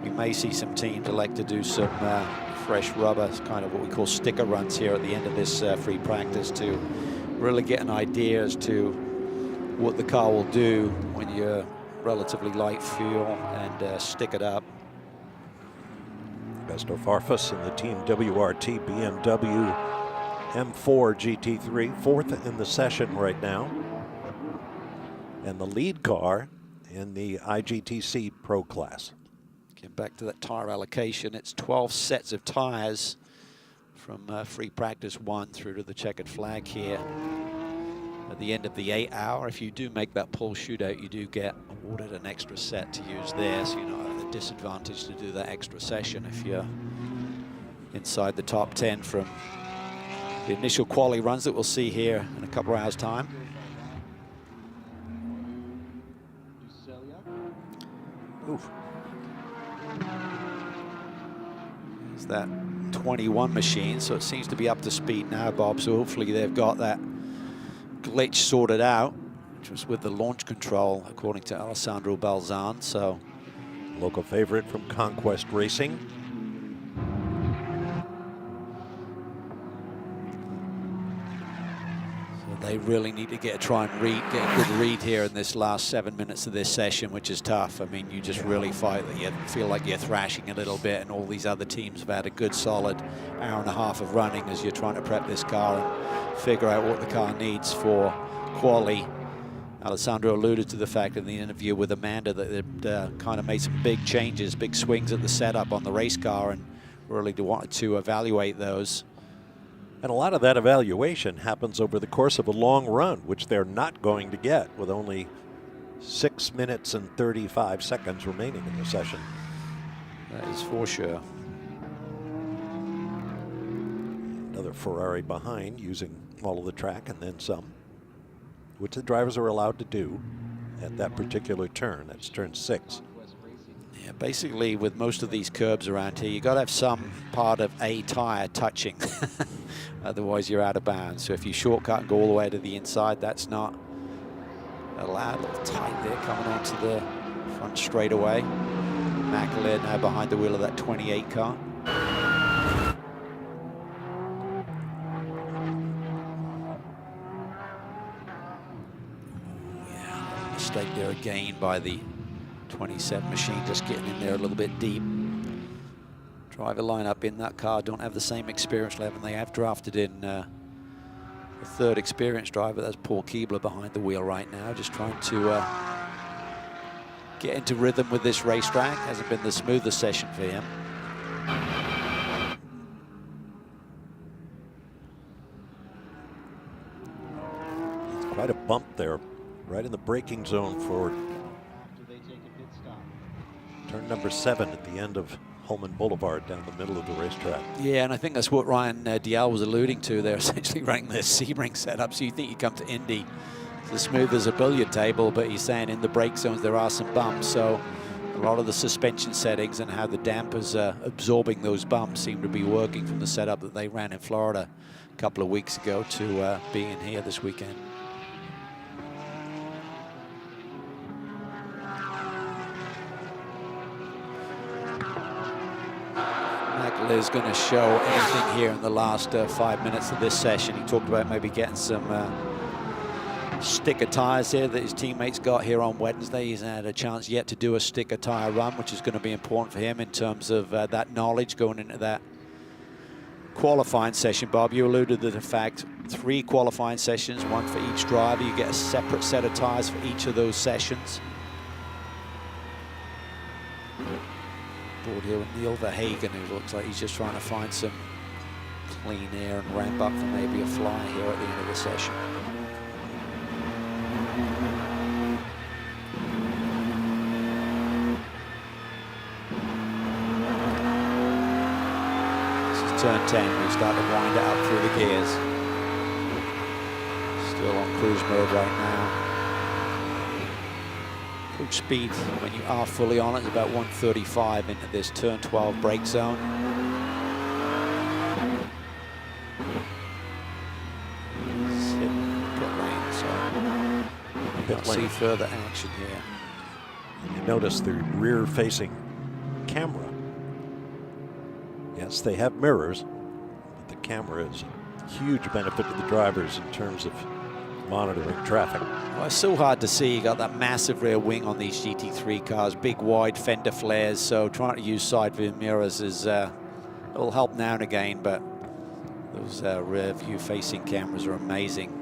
we may see some teams elect to do some fresh rubber, kind of what we call sticker runs here at the end of this free practice to really get an idea as to what the car will do when you're relatively light fuel and stick it up. Besto Farfus in the Team WRT BMW M4 GT3, fourth in the session right now. And the lead car in the IGTC Pro class. Getting back to that tire allocation, it's 12 sets of tires from free practice 1 through to the checkered flag here. At the end of the 8 hour, if you do make that pole shootout, you do get awarded an extra set to use there, so you're not at a disadvantage to do that extra session if you're inside the top 10 from the initial quali runs that we'll see here in a couple of hours' time. Oof. There's that 21 machine, so it seems to be up to speed now, Bob, so hopefully they've got that glitch sorted out, which was with the launch control, according to Alessandro Balzan. So, local favorite from Conquest Racing. So they really need to try and get a good read here in this last 7 minutes of this session, which is tough. I mean, you just really fight that you feel like you're thrashing a little bit, and all these other teams have had a good solid hour and a half of running as you're trying to prep this car and figure out what the car needs for quali. Alessandro alluded to the fact in the interview with Amanda that they'd kind of made some big changes, big swings at the setup on the race car, and really wanted to evaluate those. And a lot of that evaluation happens over the course of a long run, which they're not going to get with only 6 minutes and 35 seconds remaining in the session. That is for sure. Another Ferrari behind, using all of the track and then some, which the drivers are allowed to do at that particular turn. That's turn 6. Yeah, basically with most of these curbs around here, you got to have some part of a tire touching. Otherwise you're out of bounds. So if you shortcut and go all the way to the inside, that's not allowed. A little tight there coming onto the front straightaway. McAleer now behind the wheel of that 28 car. Yeah, mistake there again by the 27 machine, just getting in there a little bit deep. Driver lineup in that car don't have the same experience level. They have drafted in a third experienced driver. That's Paul Keebler behind the wheel right now, just trying to get into rhythm with this racetrack. Hasn't been the smoothest session for him. It's quite a bump there, right in the braking zone for turn number 7 at the end of Holman Boulevard down the middle of the racetrack. Yeah, and I think that's what Ryan Dial was alluding to. They're essentially running their Sebring setup. So you think you come to Indy, it's as smooth as a billiard table, but he's saying in the brake zones there are some bumps. So a lot of the suspension settings and how the dampers are absorbing those bumps seem to be working from the setup that they ran in Florida a couple of weeks ago to being here this weekend. Is going to show anything here in the last 5 minutes of this session. He talked about maybe getting some sticker tires here that his teammates got here on Wednesday. He's had a chance yet to do a sticker tire run, which is going to be important for him in terms of that knowledge going into that qualifying session. Bob, you alluded to the fact 3 qualifying sessions, 1 for each driver. You get a separate set of tires for each of those sessions. Board here with Neil Verhagen, who looks like he's just trying to find some clean air and ramp up for maybe a fly here at the end of the session. This is turn 10. We start to wind it up through the gears. Still on cruise mode right now. Cruise speed when you are fully on it is about 135 into this turn 12 brake zone. We'll see further action here. You notice the rear-facing camera. Yes, they have mirrors, but the camera is a huge benefit to the drivers in terms of monitoring traffic. Well, it's so hard to see. You got that massive rear wing on these GT3 cars, big wide fender flares, so trying to use side view mirrors is it'll help now and again, but those rear view facing cameras are amazing.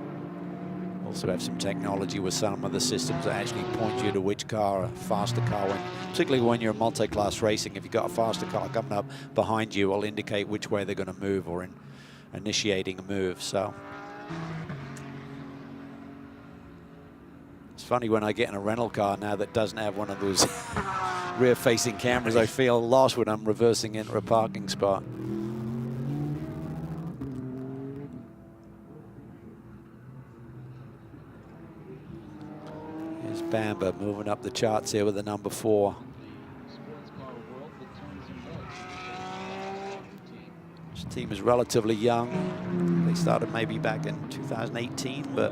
Also have some technology with some of the systems that actually point you to which car, a faster car, particularly when you're multi-class racing. If you've got a faster car coming up behind you, will indicate which way they're going to move or initiating a move. So it's funny when I get in a rental car now that doesn't have one of those rear-facing cameras, I feel lost when I'm reversing into a parking spot. Bamber moving up the charts here with the number 4. This team is relatively young. They started maybe back in 2018, but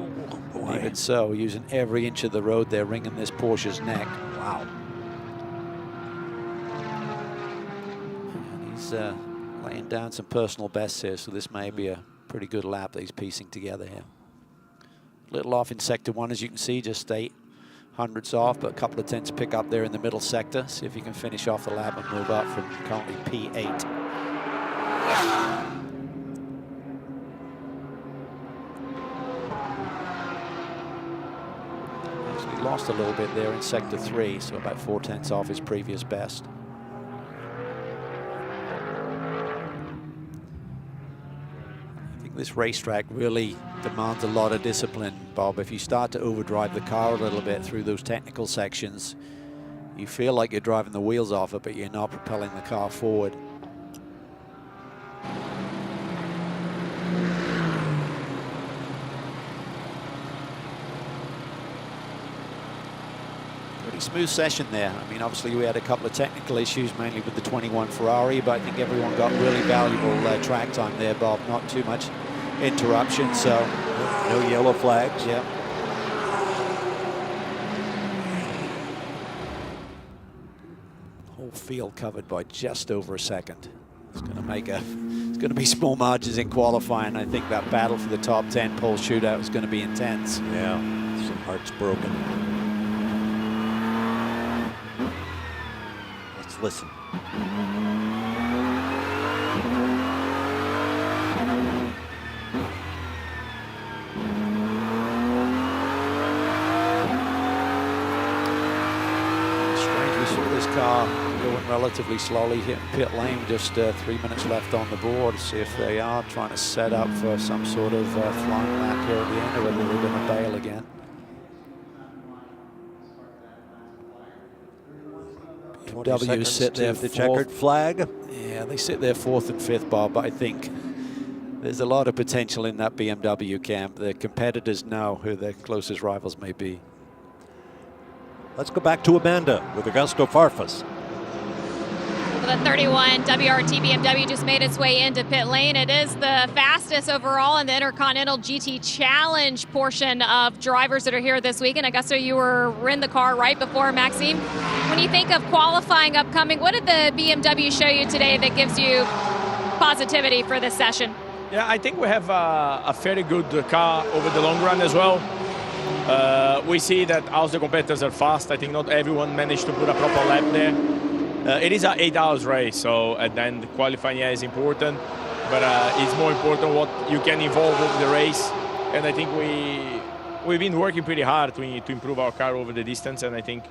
even so, using every inch of the road, they're wringing this Porsche's neck. Wow. And he's laying down some personal bests here, so this may be a pretty good lap that he's piecing together here. A little off in sector 1, as you can see, just 8 hundredths off, but a couple of tenths pick up there in the middle sector. See if you can finish off the lap and move up from currently P8. Actually lost a little bit there in sector 3, so about 4 tenths off his previous best. This racetrack really demands a lot of discipline, Bob. If you start to overdrive the car a little bit through those technical sections, you feel like you're driving the wheels off it, but you're not propelling the car forward. Pretty smooth session there. I mean, obviously we had a couple of technical issues, mainly with the 21 Ferrari, but I think everyone got really valuable track time there, Bob. Not too much interruption, so no yellow flags. Yeah. Whole field covered by just over a second. It's going to make it's going to be small margins in qualifying. I think that battle for the top 10 pole shootout is going to be intense. Yeah, some hearts broken. Let's listen. Car going relatively slowly, hitting pit lane, just 3 minutes left on the board. See if they are trying to set up for some sort of flying lap here at the end, or whether they're going to bail again. BMW sit there the checkered flag. Yeah, they sit there 4th and 5th, Bob, but I think there's a lot of potential in that BMW camp. The competitors know who their closest rivals may be. Let's go back to Amanda with Augusto Farfus. The 31 WRT BMW just made its way into pit lane. It is the fastest overall in the Intercontinental GT Challenge portion of drivers that are here this week. And Augusto, you were in the car right before Maxime. When you think of qualifying upcoming, what did the BMW show you today that gives you positivity for this session? Yeah, I think we have a very good car over the long run as well. We see that also the competitors are fast. I think not everyone managed to put a proper lap there. It is an 8 hours race, so at the end qualifying is important, but it's more important what you can evolve over the race. And I think we've been working pretty hard to improve our car over the distance, and I think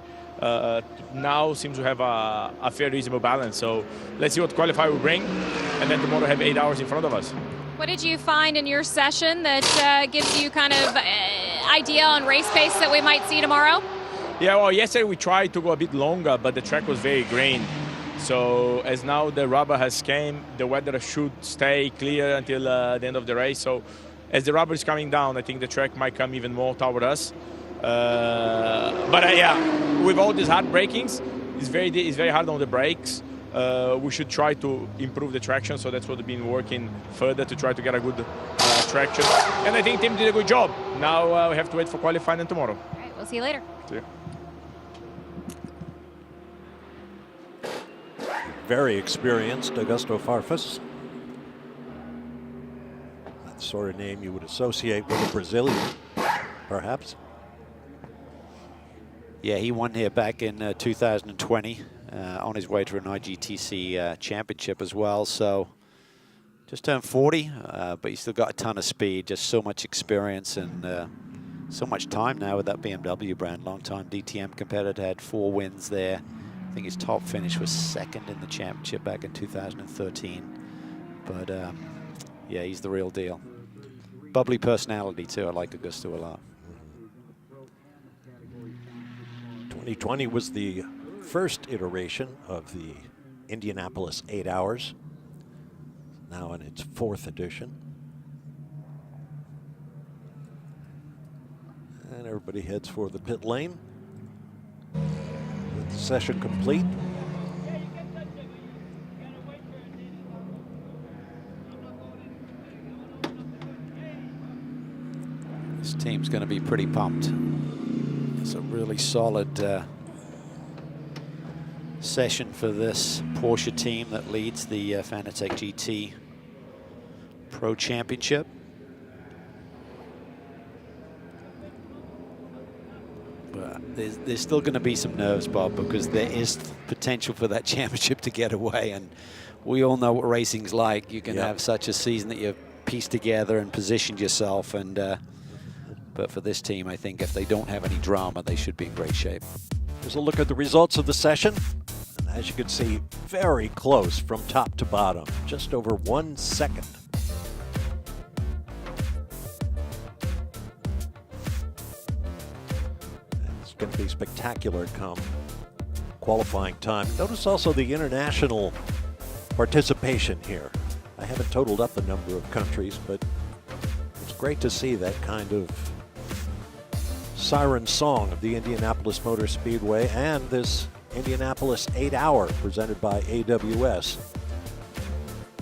now seems to have a fair, reasonable balance. So let's see what qualify will bring, and then tomorrow have 8 hours in front of us. What did you find in your session that gives you kind of idea on race pace that we might see tomorrow? Yeah, well, yesterday we tried to go a bit longer, but the track was very grained. So as now the rubber has came, the weather should stay clear until the end of the race. So as the rubber is coming down, I think the track might come even more toward us. Yeah, with all these hard brakings, it's very hard on the brakes. We should try to improve the traction, so that's what we've been working further to try to get a good traction. And I think Tim did a good job. Now we have to wait for qualifying and tomorrow. All right, we'll see you later. See you. Very experienced Augusto Farfus. That sort of name you would associate with a Brazilian, perhaps. Yeah, he won here back in 2020 on his way to an IGTC championship as well. So just turned 40, but he's still got a ton of speed, just so much experience and so much time now with that BMW brand. Long-time DTM competitor, had 4 wins there. I think his top finish was 2nd in the championship back in 2013. But yeah, he's the real deal. Bubbly personality too. I like Augusto a lot. 2020 was the first iteration of the Indianapolis 8 hours, now in its 4th edition. And everybody heads for the pit lane. With the session complete. This team's going to be pretty pumped. It's a really solid session for this Porsche team that leads the Fanatec GT Pro Championship. But there's still going to be some nerves, Bob, because there is potential for that championship to get away, and we all know what racing's like. You can have such a season that you've pieced together and positioned yourself, and but for this team, I think if they don't have any drama, they should be in great shape. Here's a look at the results of the session. And as you can see, very close from top to bottom, just over 1 second. It's going to be spectacular come qualifying time. Notice also the international participation here. I haven't totaled up the number of countries, but it's great to see that kind of siren song of the Indianapolis Motor Speedway and this Indianapolis 8 hour presented by AWS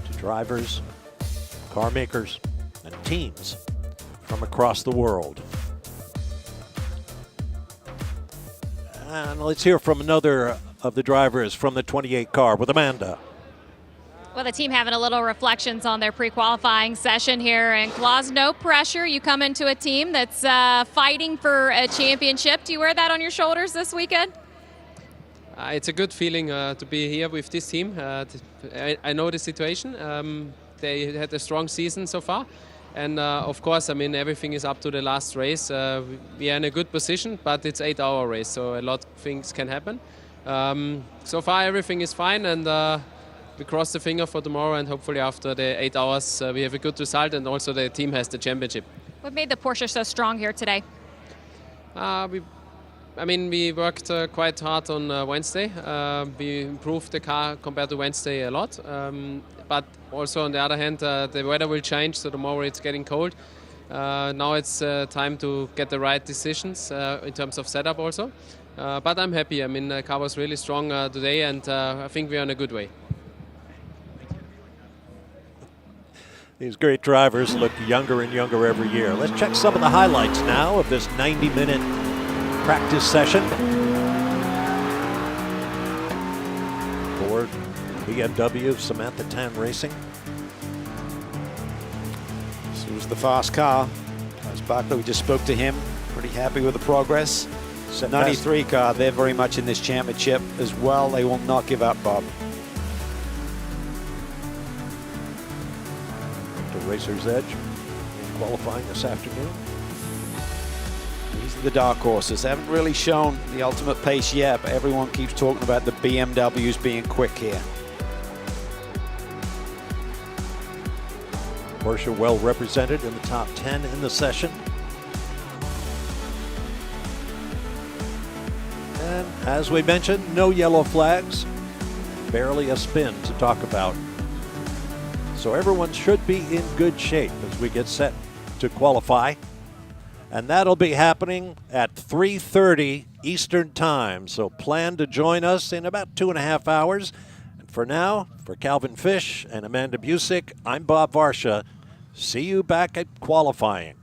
to drivers, car makers, and teams from across the world. And let's hear from another of the drivers from the 28 car with Amanda. Well, the team having a little reflections on their pre-qualifying session here. And Klaus, no pressure. You come into a team that's fighting for a championship. Do you wear that on your shoulders this weekend? It's a good feeling to be here with this team. I know the situation. They had a strong season so far. And of course, I mean, everything is up to the last race. We are in a good position, but it's 8 hour race, so a lot of things can happen. So far, everything is fine, and we cross the finger for tomorrow, and hopefully after the 8 hours, we have a good result, and also the team has the championship. What made the Porsche so strong here today? We worked quite hard on Wednesday. We improved the car compared to Wednesday a lot. But also on the other hand, the weather will change, so tomorrow it's getting cold. Now it's time to get the right decisions in terms of setup also. But I'm happy. I mean, the car was really strong today, and I think we're on a good way. These great drivers look younger and younger every year. Let's check some of the highlights now of this 90-minute practice session. Ford, BMW, Samantha Tan Racing. This was the fast car. As Barkley, we just spoke to him. Pretty happy with the progress. Set 93 car, they're very much in this championship as well. They will not give up, Bob. To Racer's Edge in qualifying this afternoon. These are the dark horses. They haven't really shown the ultimate pace yet, but everyone keeps talking about the BMWs being quick here. Porsche well represented in the top 10 in the session. And as we mentioned, no yellow flags, barely a spin to talk about. So everyone should be in good shape as we get set to qualify. And that'll be happening at 3:30 Eastern Time. So plan to join us in about 2.5 hours. And for now, for Calvin Fish and Amanda Busick, I'm Bob Varsha. See you back at qualifying.